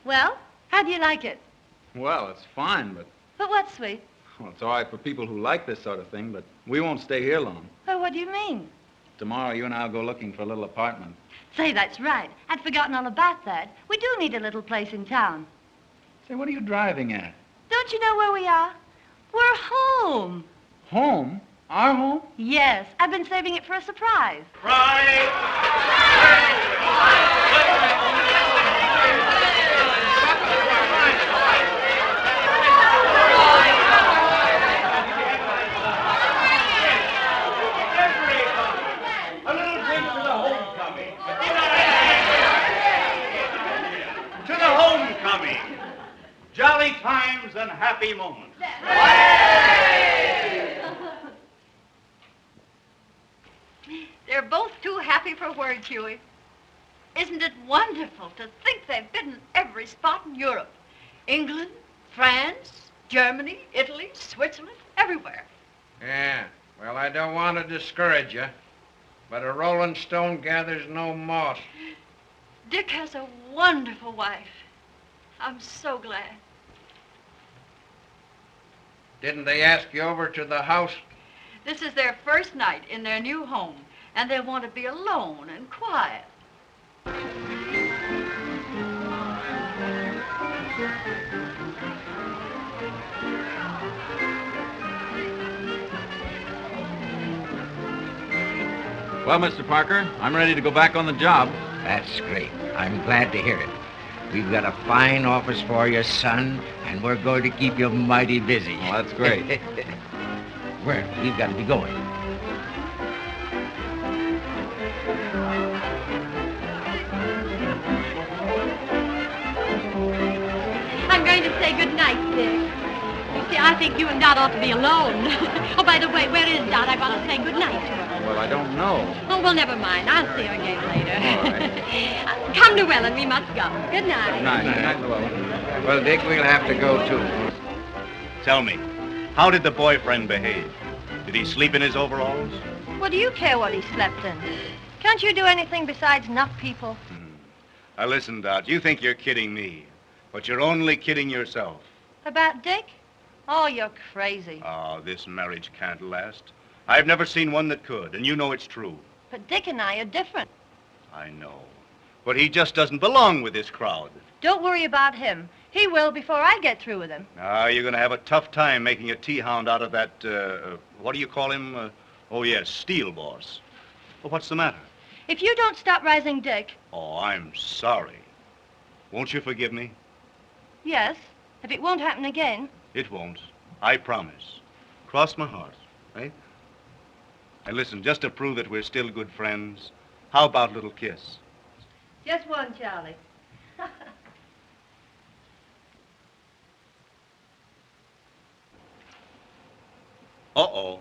Well, how do you like it?
Well, it's fine, but
But what, sweet?
well, it's all right for people who like this sort of thing, but we won't stay here long.
Oh, what do you mean?
Tomorrow, you and I'll go looking for a little apartment.
Say, that's right. I'd forgotten all about that. We do need a little place in town.
Say, what are you driving at?
Don't you know where we are? We're home.
Home? Our home?
Yes, I've been saving it for a surprise.
A little drink to the homecoming. To the homecoming. Jolly times and happy moments.
They're both too happy for words, Huey. Isn't it wonderful to think they've been in every spot in Europe? England, France, Germany, Italy, Switzerland, everywhere.
Yeah, well, I don't want to discourage you, but a rolling stone gathers no moss.
Dick has a wonderful wife. I'm so glad.
Didn't they ask you over to the house?
This is their first night in their new home, and they want to be alone and quiet.
Well, Mr. Parker, I'm ready to go back on the job.
That's great. I'm glad to hear it. We've got a fine office for you, son, and we're going to keep you mighty busy.
Well, that's great.
Well, we've got to be going.
I'm going to say good night, Dick. You see, I think you and Dot ought to be alone. Oh, by the way, where is Dot? I want to say good night to her.
Well, I don't know.
Oh, well, never mind. I'll see her again later.
All right.
Come, Llewellyn, we must go. Good night.
Good night. Good night, Llewellyn.
Well, Dick, we'll have to go, too.
Tell me, how did the boyfriend behave? Did he sleep in his overalls?
What do you care what he slept in? Can't you do anything besides knock people?
Now listen, Dot, you think you're kidding me, but you're only kidding yourself.
About Dick? Oh, you're crazy.
Oh, this marriage can't last. I've never seen one that could, and you know it's true.
But Dick and I are different.
I know. But he just doesn't belong with this crowd.
Don't worry about him. He will before I get through with him.
Now, you're going to have a tough time making a tea-hound out of that, what do you call him? Oh, yes, Steel Boss. Well, what's the matter?
If you don't stop rising Dick,
Oh, I'm sorry. Won't you forgive me?
yes, if it won't happen again.
It won't. I promise. Cross my heart, right? And listen, just to prove that we're still good friends, how about a little kiss?
Just one, Charlie.
Uh-oh.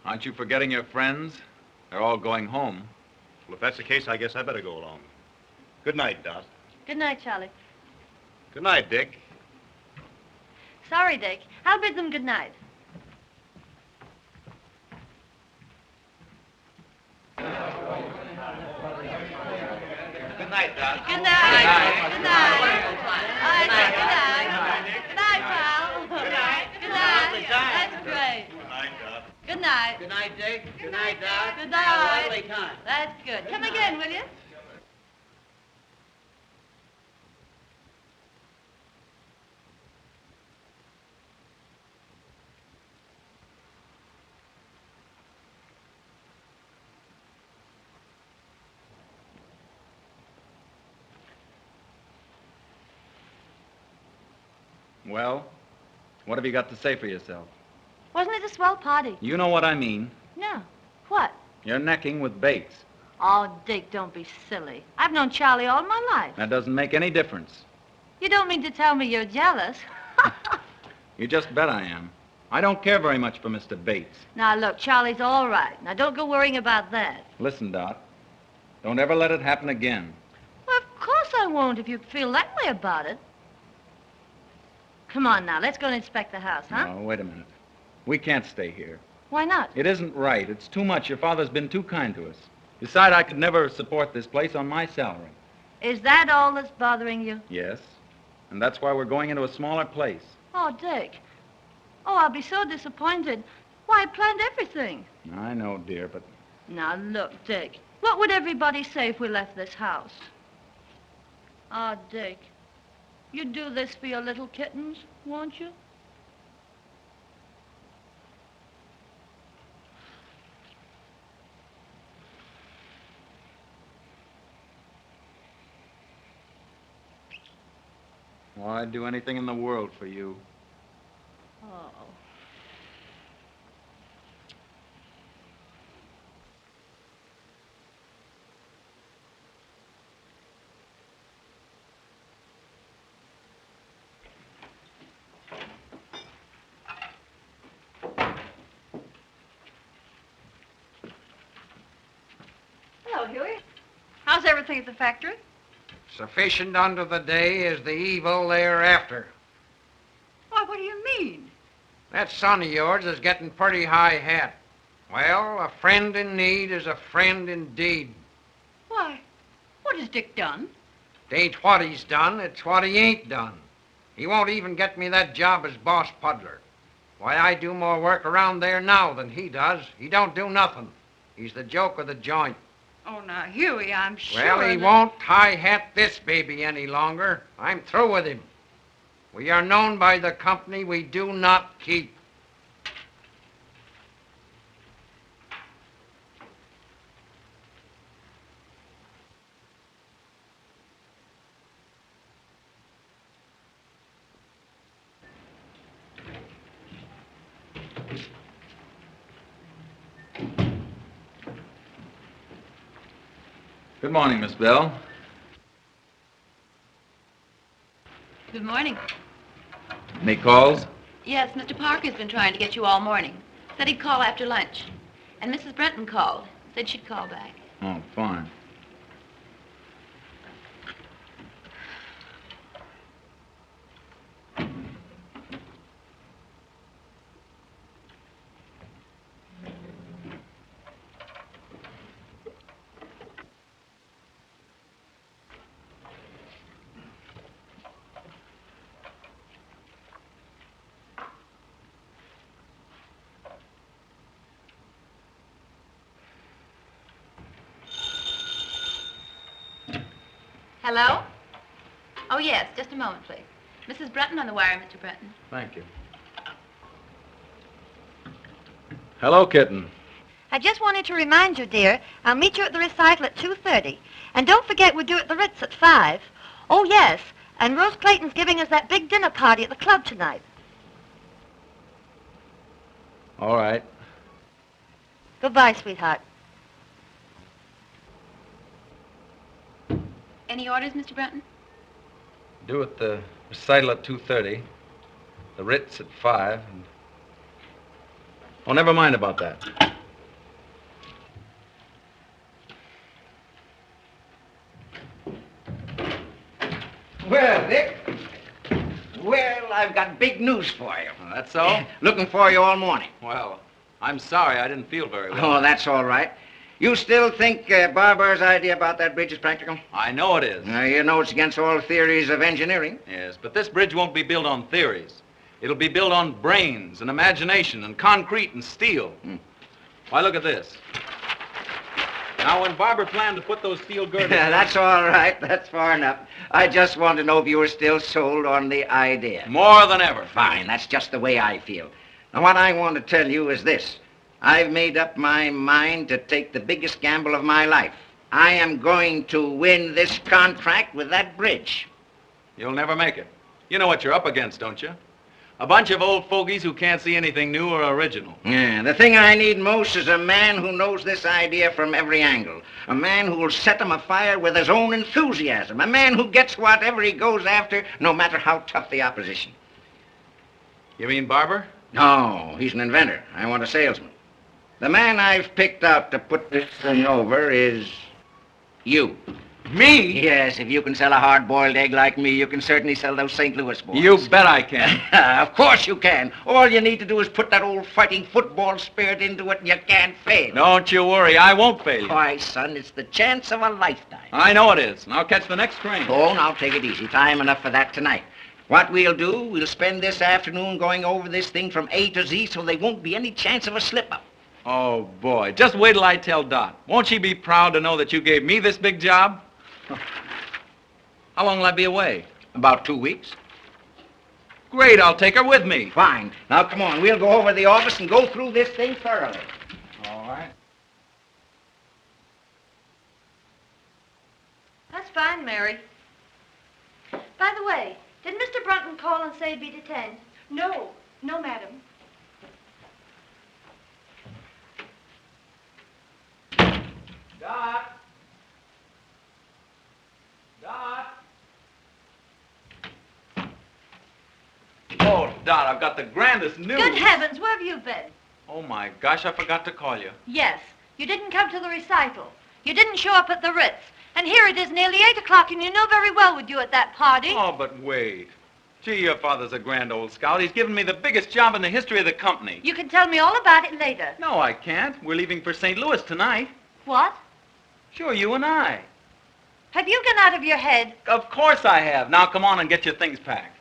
Aren't you forgetting your friends? They're all going home.
Well, if that's the case, I guess I better go along. Good night, Dot.
Good night, Charlie.
Good night, Dick.
Sorry, Dick. I'll bid them good night.
Good night, Dot.
Good night. Good night. All right, Dick, good night. Good night, pal. Good night. Good night. That's great.
Good night, Dot.
Good night.
Good night, Dick. Good night, Doc.
Good night.
Have a lovely time.
That's good. Come again, will you?
Well, what have you got to say for yourself?
Wasn't it a swell party?
You know what I mean.
No. What?
You're necking with Bates.
Oh, Dick, don't be silly. I've known Charlie all my life.
That doesn't make any difference.
You don't mean to tell me you're jealous?
You just bet I am. I don't care very much for Mr. Bates.
Now, look, Charlie's all right. Now, don't go worrying about that.
Listen, Dot. Don't ever let it happen again.
Well, of course I won't if you feel that way about it. Come on now, let's go and inspect the house, huh?
No, wait a minute. We can't stay here.
Why not?
It isn't right. It's too much. Your father's been too kind to us. Besides, I could never support this place on my salary.
Is that all that's bothering you?
Yes. And that's why we're going into a smaller place.
Oh, Dick. Oh, I'll be so disappointed. Why, I planned everything.
I know, dear, but...
Now, look, Dick. What would everybody say if we left this house? Oh, Dick. You'd do this for your little kittens, won't you?
Well, I'd do anything in the world for you.
Oh. Hello, Huey. How's everything at the factory?
Sufficient unto the day is the evil thereafter.
Why, what do you mean?
That son of yours is getting pretty high hat. Well, a friend in need is a friend indeed.
Why, what has Dick done?
It ain't what he's done, it's what he ain't done. He won't even get me that job as boss puddler. Why, I do more work around there now than he does. He don't do nothing. He's the joke of the joint.
Oh, now, Huey, I'm sure
Well, he won't high hat this baby any longer. I'm through with him. We are known by the company we do not keep.
Good morning, Miss Bell.
Good morning.
Any calls?
Yes, Mr. Parker's been trying to get you all morning. Said he'd call after lunch. And Mrs. Brenton called. Said she'd call back.
Oh, fine.
Hello? Oh, yes, just a moment, please. Mrs. Brenton on the wire, Mr. Brenton.
Thank you. Hello, kitten.
I just wanted to remind you, dear, I'll meet you at the recital at 2:30. And don't forget we're due at the Ritz at 5. Oh, yes, and Rose Clayton's giving us that big dinner party at the club tonight.
All right.
Goodbye, sweetheart.
Any orders, Mr. Brenton?
Due at the recital at 2:30. The Ritz at 5. And... Oh, never mind about that.
Well, Dick. Well, I've got big news for you.
Oh, that's all?
Looking for you all morning.
Well, I'm sorry. I didn't feel very well.
Oh, that's all right. You still think Barber's idea about that bridge is practical?
I know it is.
You know it's against all theories of engineering.
Yes, but this bridge won't be built on theories. It'll be built on brains and imagination and concrete and steel. Why, look at this. Now, when Barber planned to put those steel girders...
That's all right. That's far enough. I just want to know if you were still sold on the idea.
More than ever.
Fine. That's just the way I feel. Now, what I want to tell you is this. I've made up my mind to take the biggest gamble of my life. I am going to win this contract with that bridge.
You'll never make it. You know what you're up against, don't you? A bunch of old fogies who can't see anything new or original.
Yeah, the thing I need most is a man who knows this idea from every angle. A man who will set them afire with his own enthusiasm. A man who gets whatever he goes after, no matter how tough the opposition.
You mean Barber?
No, he's an inventor. I want a salesman. The man I've picked out to put this thing over is you.
Me?
Yes, if you can sell a hard-boiled egg like me, you can certainly sell those St. Louis boys.
You bet I can.
Of course you can. All you need to do is put that old fighting football spirit into it and you can't fail.
Don't you worry, I won't fail you.
Why, son, it's the chance of a lifetime.
I know it is, and I'll catch the next train.
Oh, now take it easy. Time enough for that tonight. What we'll do, we'll spend this afternoon going over this thing from A to Z so there won't be any chance of a slip-up.
Oh, boy, just wait till I tell Dot. Won't she be proud to know that you gave me this big job? How long will I be away?
About 2 weeks.
Great, I'll take her with me.
Fine. Now, come on. We'll go over the office and go through this thing thoroughly.
All right.
That's fine, Mary. By the way, did Mr. Brunton call and say he'd be detained?
No, no, madam.
Dot! Dot! Oh, Dot, I've got the grandest news.
Good heavens, where have you been?
Oh, my gosh, I forgot to call you.
Yes, you didn't come to the recital. You didn't show up at the Ritz. And here it is nearly 8 o'clock, and you know very well with you at that party.
Oh, but wait. Gee, your father's a grand old scout. He's given me the biggest job in the history of the company.
You can tell me all about it later.
No, I can't. We're leaving for St. Louis tonight.
What?
Sure, you and I.
Have you gone out of your head?
Of course I have. Now, come on and get your things packed.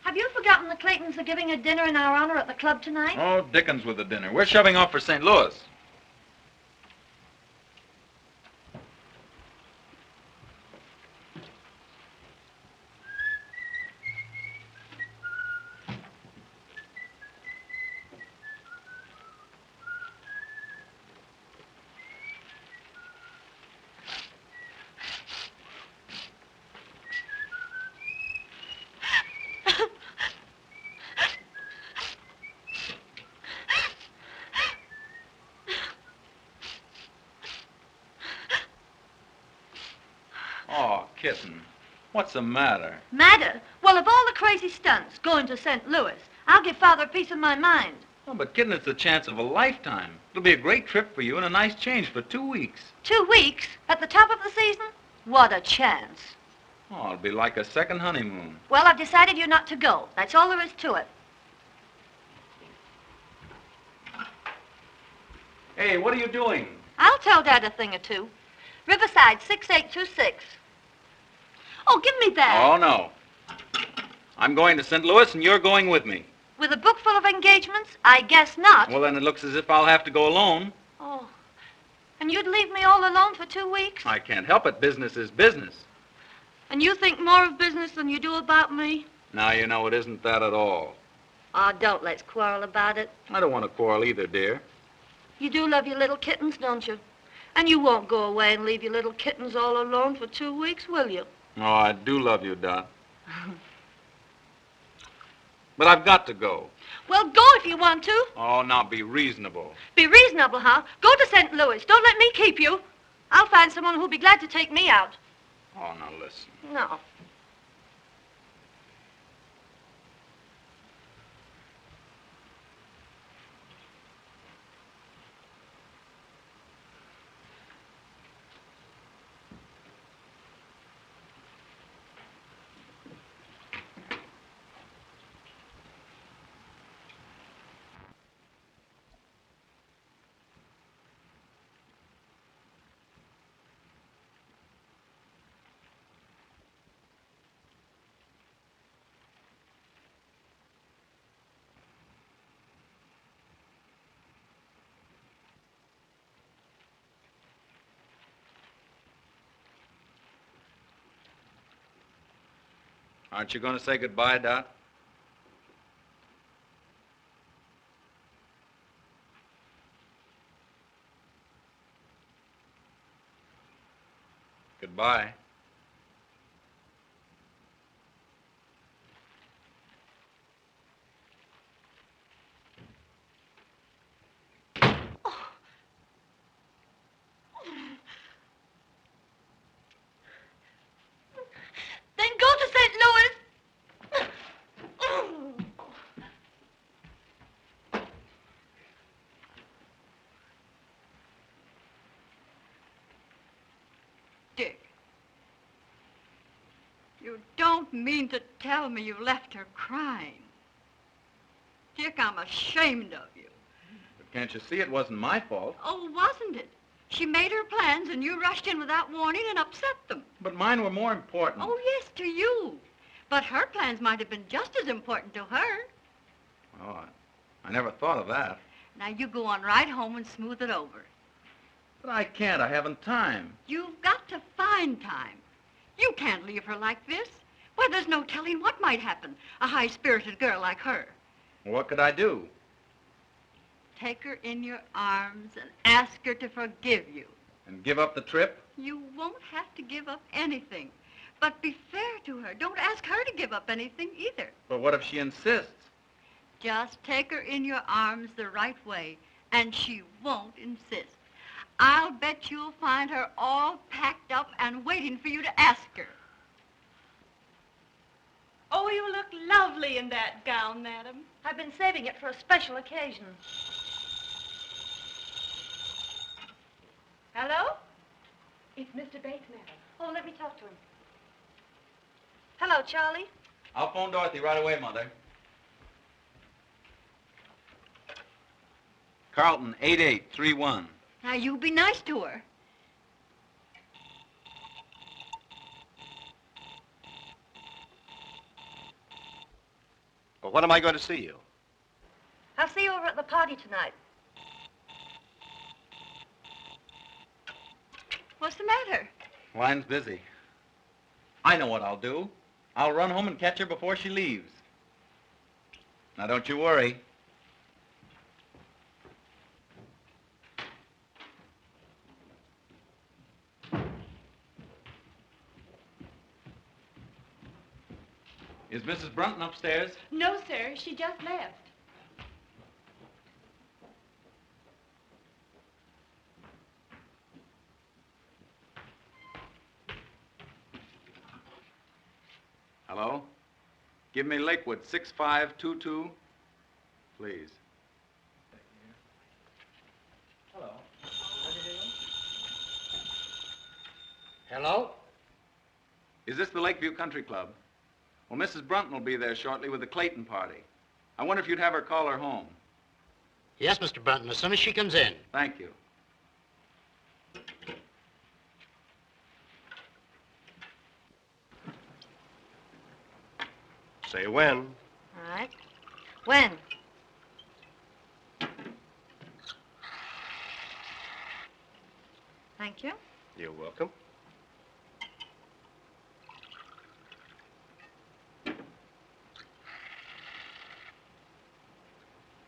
Have you forgotten the Claytons are giving a dinner in our honor at the club tonight?
Oh, Dickens with the dinner. We're shoving off for St. Louis. Oh, kitten, what's the matter?
Matter? Well, of all the crazy stunts, going to St. Louis, I'll give Father a piece of my mind.
Oh, but kitten, it's the chance of a lifetime. It'll be a great trip for you and a nice change for 2 weeks.
2 weeks? At the top of the season? What a chance.
Oh, it'll be like a second honeymoon.
Well, I've decided you're not to go. That's all there is to it.
Hey, what are you doing?
I'll tell Dad a thing or two. Riverside, 6826. Oh, give me that.
Oh, no. I'm going to St. Louis, and you're going with me.
With a book full of engagements? I guess not.
Well, then it looks as if I'll have to go alone.
Oh, and you'd leave me all alone for 2 weeks?
I can't help it. Business is business.
And you think more of business than you do about me?
Now, you know, it isn't that at all.
Oh, don't let's quarrel about it.
I don't want to quarrel either, dear.
You do love your little kittens, don't you? And you won't go away and leave your little kittens all alone for 2 weeks, will you?
Oh, I do love you, Dot. But I've got to go.
Well, go if you want to.
Oh, now be reasonable.
Be reasonable, huh? Go to St. Louis. Don't let me keep you. I'll find someone who'll be glad to take me out.
Oh, now listen.
No.
Aren't you going to say goodbye, Dot? Goodbye.
Then go to St. Louis.
Dick, you don't mean to tell me you left her crying. Dick, I'm ashamed of you.
But can't you see it wasn't my fault?
Oh, wasn't it? She made her plans and you rushed in without warning and upset them.
But mine were more important.
Oh, yes, to you. But her plans might have been just as important to her.
Oh, I never thought of that.
Now, you go on right home and smooth it over.
But I can't. I haven't time.
You've got to find time. You can't leave her like this. Why, there's no telling what might happen, a high-spirited girl like her.
What could I do?
Take her in your arms and ask her to forgive you.
And give up the trip?
You won't have to give up anything. But be fair to her. Don't ask her to give up anything either.
But what if she insists?
Just take her in your arms the right way, and she won't insist. I'll bet you'll find her all packed up and waiting for you to ask her.
Oh, you look lovely in that gown, madam.
I've been saving it for a special occasion.
Hello? It's Mr. Bates, madam.
Oh, let me talk to him. Hello, Charlie.
I'll phone Dorothy right away, Mother. Carlton, 8831.
Now, you be nice to her.
Well, when am I going to see you?
I'll see you over at the party tonight.
What's the matter?
Line's busy. I know what I'll do. I'll run home and catch her before she leaves. Now, don't you worry. Is Mrs. Brunton upstairs?
No, sir. She just left.
Hello? Give me Lakewood, 6522. Please.
Hello. Hello?
Is this the Lakeview Country Club? Well, Mrs. Brunton will be there shortly with the Clayton party. I wonder if you'd have her call her home.
Yes, Mr. Brunton, as soon as she comes in.
Thank you.
Say when.
All right. When? Thank you.
You're welcome.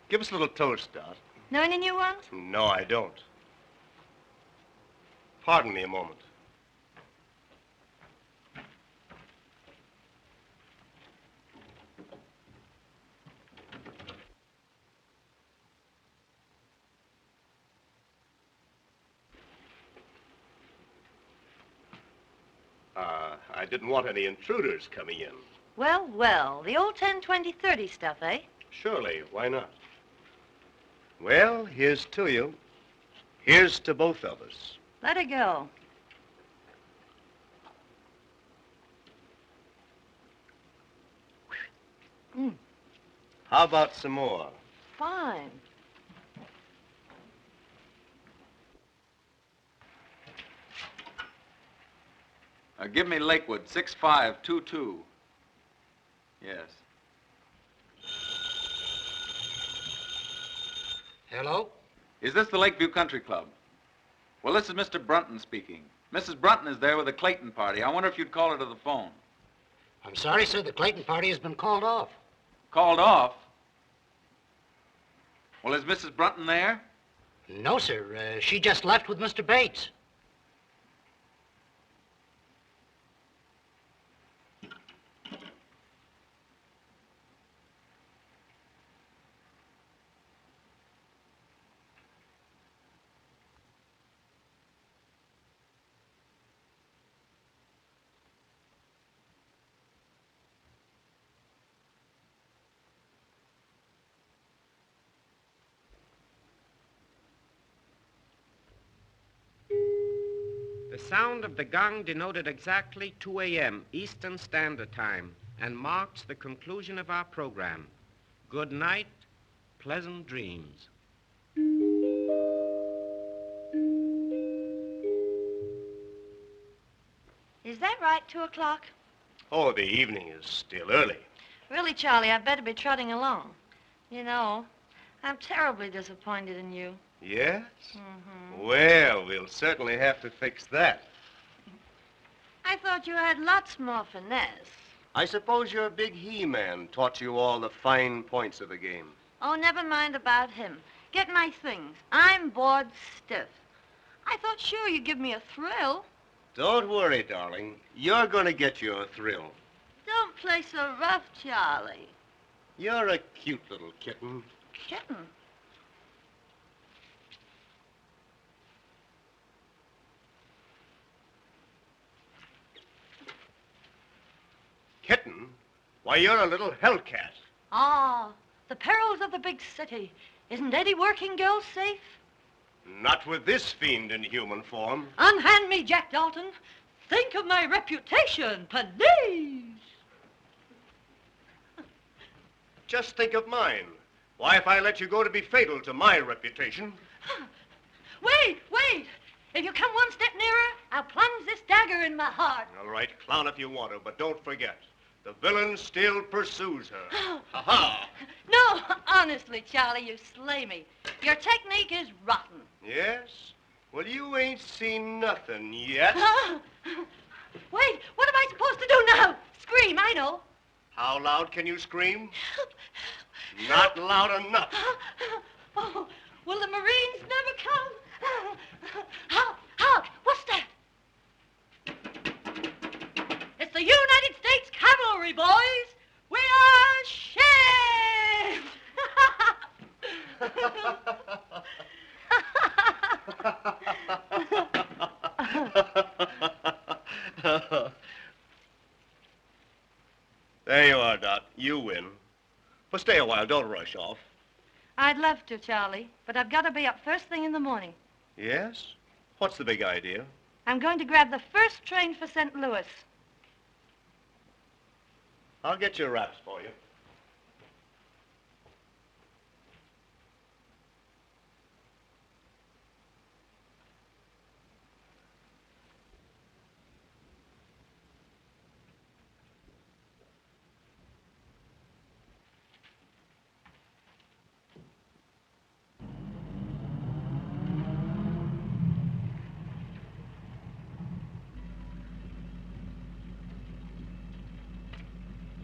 Give us a little toast, Dot.
Know any new ones?
No, I don't. Pardon me a moment. I didn't want any intruders coming in.
Well, well, the old 10, 20, 30 stuff, eh?
Surely, why not? Well, here's to you. Here's to both of us.
Let her go.
How about some more?
Fine.
Give me Lakewood, 6522. Yes.
Hello?
Is this the Lakeview Country Club? Well, this is Mr. Brunton speaking. Mrs. Brunton is there with the Clayton party. I wonder if you'd call her to the phone.
I'm sorry, sir, the Clayton party has been called off.
Called off? Well, is Mrs. Brunton there?
No, sir. She just left with Mr. Bates.
The sound of the gong denoted exactly 2 a.m. Eastern Standard Time and marks the conclusion of our program. Good night, pleasant dreams.
Is that right, 2 o'clock?
Oh, the evening is still early.
Really, Charlie, I'd better be trotting along. You know, I'm terribly disappointed in you.
Yes?
Mm-hmm.
Well, we'll certainly have to fix that.
I thought you had lots more finesse.
I suppose your big he-man taught you all the fine points of the game.
Oh, never mind about him. Get my things. I'm bored stiff. I thought sure you'd give me a thrill.
Don't worry, darling. You're going to get your thrill.
Don't play so rough, Charlie.
You're a cute little kitten.
Kitten?
Kitten? Why, you're a little hellcat.
Ah, the perils of the big city. Isn't any working girl safe?
Not with this fiend in human form.
Unhand me, Jack Dalton. Think of my reputation, please.
Just think of mine. Why, if I let you go to be fatal to my reputation.
Wait, wait. If you come one step nearer, I'll plunge this dagger in my heart.
All right, clown if you want to, but don't forget, the villain still pursues her. Ha-ha!
No, honestly, Charlie, you slay me. Your technique is rotten.
Yes? Well, you ain't seen nothing yet.
Wait, what am I supposed to do now? Scream, I know.
How loud can you scream? Not loud enough.
Oh, will the Marines never come? Hark! What's that? It's the United States Cavalry, boys. We are shamed.
There you are, Doc. You win. But stay a while. Don't rush off.
I'd love to, Charlie, but I've got to be up first thing in the morning.
Yes? What's the big idea?
I'm going to grab the first train for St. Louis.
I'll get your wraps for you.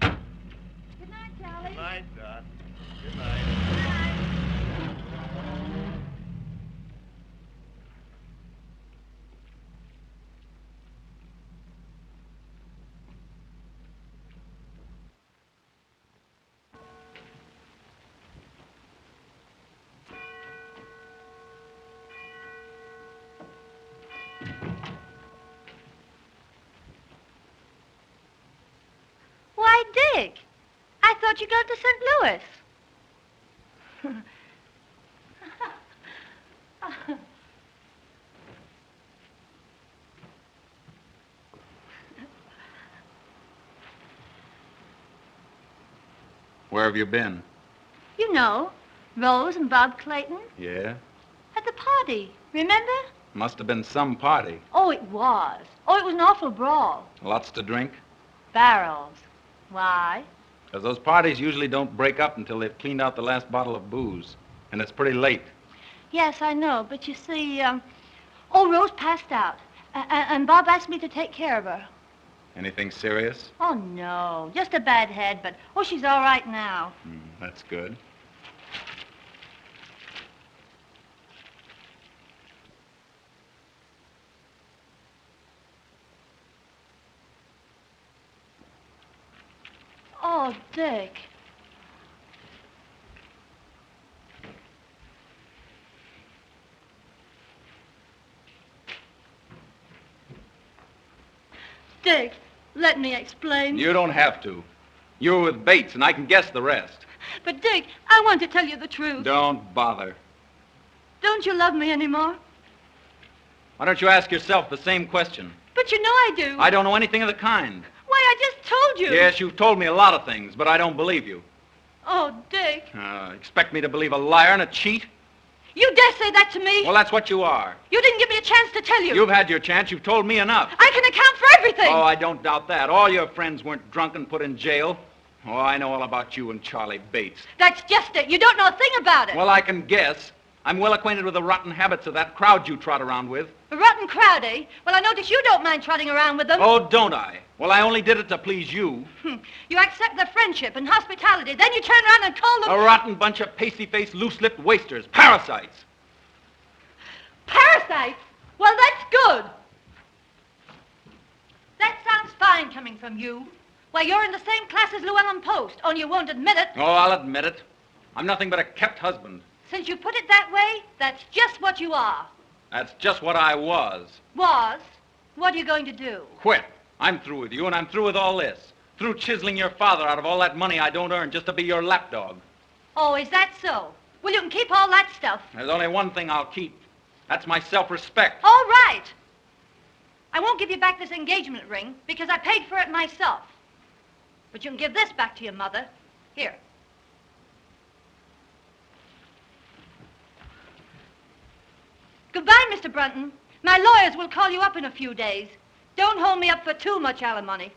Good night, Charlie.
Good night, Dot. Good night.
Why, Dick, I thought you got to St. Louis.
Where have you been?
You know, Rose and Bob Clayton
Yeah?
at the party, remember?
Must have been some party.
Oh, it was. Oh, it was an awful brawl.
Lots to drink?
Barrels. Why?
Because those parties usually don't break up until they've cleaned out the last bottle of booze. And it's pretty late.
Yes, I know, but you see, Rose passed out, and Bob asked me to take care of her.
Anything serious?
Oh, no, just a bad head, but, she's all right now.
That's good.
Oh, Dick. Dick, let me explain.
You don't have to. You were with Bates, and I can guess the rest.
But, Dick, I want to tell you the truth.
Don't bother.
Don't you love me anymore?
Why don't you ask yourself the same question?
But you know I do.
I don't know anything of the kind.
Why, I just told you.
Yes, you've told me a lot of things, but I don't believe you.
Oh, Dick.
Expect me to believe a liar and a cheat?
You dare say that to me?
Well, that's what you are.
You didn't give me a chance to tell you.
You've had your chance. You've told me enough.
I can account for everything.
Oh, I don't doubt that. All your friends weren't drunk and put in jail. Oh, I know all about you and Charlie Bates.
That's just it. You don't know a thing about it.
Well, I can guess. I'm well acquainted with the rotten habits of that crowd you trot around with.
A rotten crowd, eh? Well, I notice you don't mind trotting around with them.
Oh, don't I? Well, I only did it to please you.
You accept their friendship and hospitality, then you turn around and call them...
A rotten bunch of pasty-faced, loose-lipped wasters. Parasites.
Parasites? Well, that's good. That sounds fine coming from you. Why, you're in the same class as Llewellyn Post, only you won't admit it.
Oh, I'll admit it. I'm nothing but a kept husband.
Since you put it that way, that's just what you are.
That's just what I was.
Was? What are you going to do?
Quit. I'm through with you, and I'm through with all this. Through chiseling your father out of all that money I don't earn just to be your lapdog.
Oh, is that so? Well, you can keep all that stuff.
There's only one thing I'll keep. That's my self-respect.
All right. I won't give you back this engagement ring because I paid for it myself. But you can give this back to your mother. Here. Goodbye, Mr. Brunton. My lawyers will call you up in a few days. Don't hold me up for too much alimony.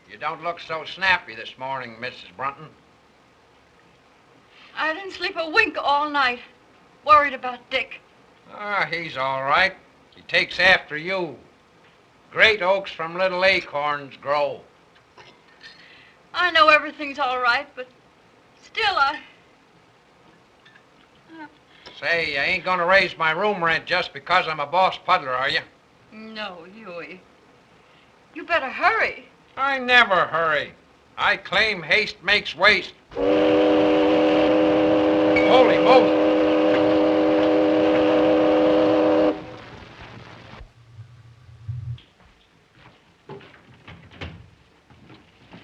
You don't look so snappy this morning, Mrs. Brunton.
I didn't sleep a wink all night. Worried about Dick.
Ah, he's all right. He takes after you. Great oaks from little acorns grow.
I know everything's all right, but still
Say, you ain't gonna raise my room rent just because I'm a boss puddler, are you?
No, Huey. You better hurry.
I never hurry. I claim haste makes waste. Holy moly!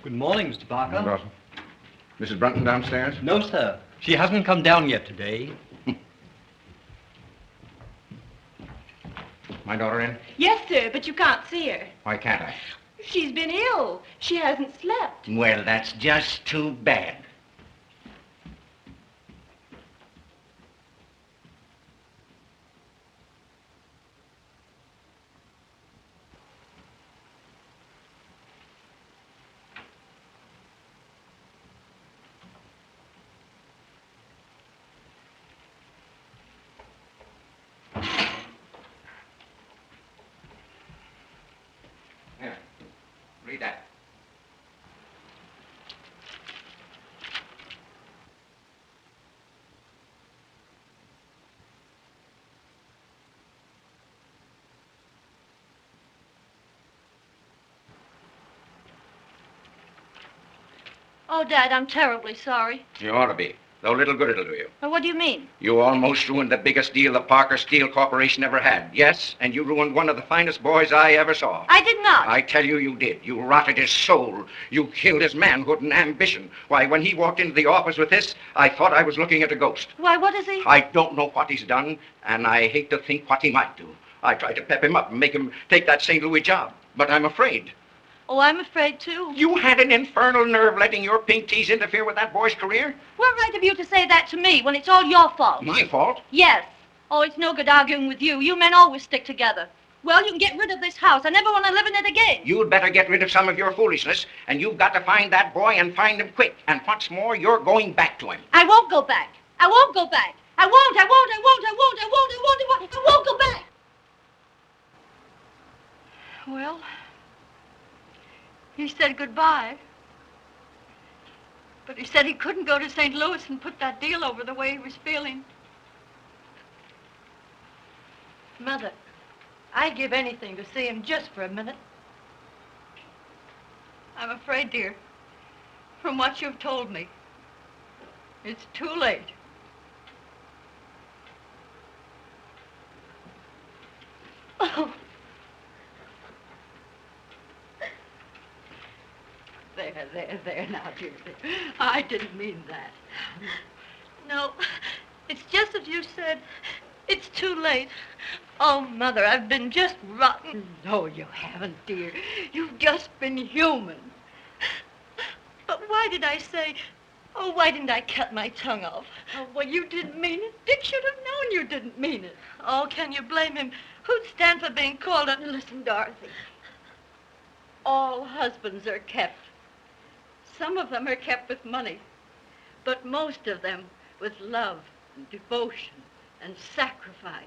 Good morning, Mr. Parker.
Dawson. Mrs. Brunton downstairs?
No, sir. She hasn't come down yet today.
My daughter in?
Yes, sir, but you can't see her.
Why can't I?
She's been ill. She hasn't slept.
Well, that's just too bad. Here, read that.
Oh, Dad, I'm terribly sorry.
You ought to be. Though little good it'll do you.
Well, what do you mean?
You almost ruined the biggest deal the Parker Steel Corporation ever had. Yes, and you ruined one of the finest boys I ever saw.
I did not.
I tell you, you did. You rotted his soul. You killed his manhood and ambition. Why, when he walked into the office with this, I thought I was looking at a ghost.
Why, what is he?
I don't know what he's done, and I hate to think what he might do. I tried to pep him up and make him take that St. Louis job, but I'm afraid.
Oh, I'm afraid, too.
You had an infernal nerve letting your pink teas interfere with that boy's career?
What right have you to say that to me when it's all your fault?
My fault?
Yes. Oh, it's no good arguing with you. You men always stick together. Well, you can get rid of this house. I never want to live in it again.
You'd better get rid of some of your foolishness, and you've got to find that boy and find him quick. And what's more, you're going back to him.
I won't go back. I won't go back. I won't, I won't, I won't, I won't, I won't, I won't, I won't, I won't go back.
Well, he said goodbye. But he said he couldn't go to St. Louis and put that deal over the way he was feeling. Mother, I'd give anything to see him just for a minute. I'm afraid, dear, from what you've told me, it's too late. Oh. There now, dear. I didn't mean that. No, it's just as you said. It's too late. Oh, Mother, I've been just rotten. No, you haven't, dear. You've just been human. But why did I say... Oh, why didn't I cut my tongue off? Oh, well, you didn't mean it. Dick should have known you didn't mean it. Oh, can you blame him? Who'd stand for being called up? Listen, Dorothy. All husbands are kept. Some of them are kept with money, but most of them with love and devotion and sacrifice.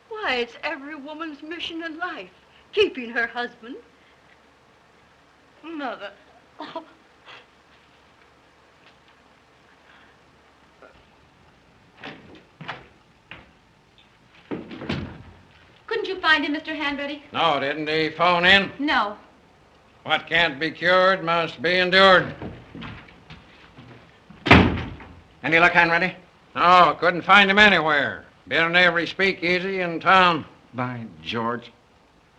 Why, it's every woman's mission in life, keeping her husband. Mother. Oh.
Couldn't you find him, Mr. Hanratty?
No, didn't he phone in?
No.
What can't be cured must be endured.
Any luck, Hanratty?
No, couldn't find him anywhere. Been in every speakeasy in town.
By George,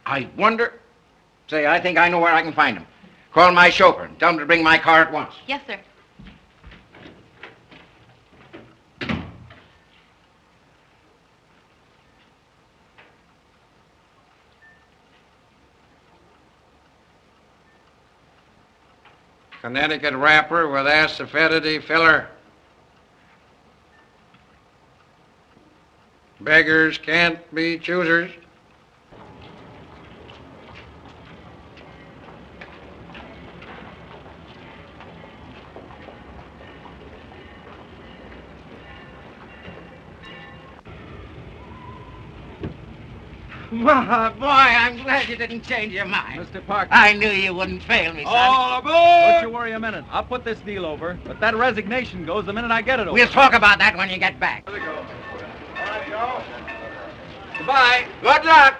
I wonder... Say, I think I know where I can find him. Call my chauffeur and tell him to bring my car at once.
Yes, sir.
Connecticut wrapper with asafoetida filler. Beggars can't be choosers.
Boy, I'm glad you didn't change your mind.
Mr. Parker.
I knew you wouldn't fail me, son.
All aboard! Don't you worry a minute. I'll put this deal over, but that resignation goes the minute I get it over.
We'll talk about that when you get back.
Here we go.
All right, Joe. Goodbye. Good luck.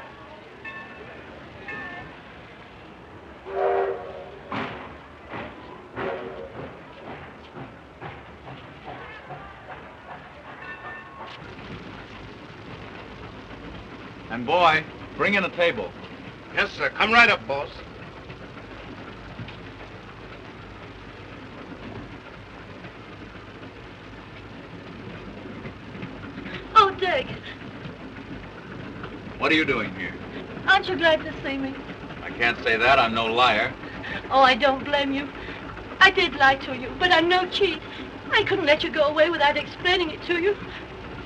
And boy, bring in a table.
Yes, sir. Come right up, boss.
Oh, Dick,
What are you doing here?
aren't you glad to see me?
I can't say that. I'm no liar.
Oh, I don't blame you. I did lie to you, but I'm no cheat. I couldn't let you go away without explaining it to you.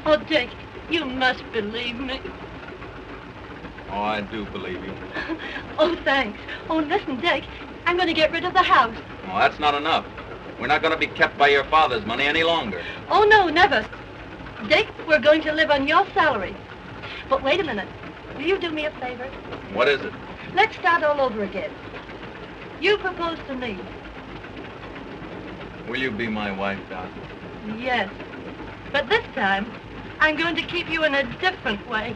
Oh, Dick, you must believe me.
Oh, I do believe you.
Oh, thanks. Oh, listen, Dick, I'm going to get rid of the house.
Well, that's not enough. We're not going to be kept by your father's money any longer.
Oh, no, never. Dick, we're going to live on your salary. But wait a minute. Will you do me a favor?
What is it?
Let's start all over again. You propose to me.
Will you be my wife, Doc?
Yes. But this time, I'm going to keep you in a different way.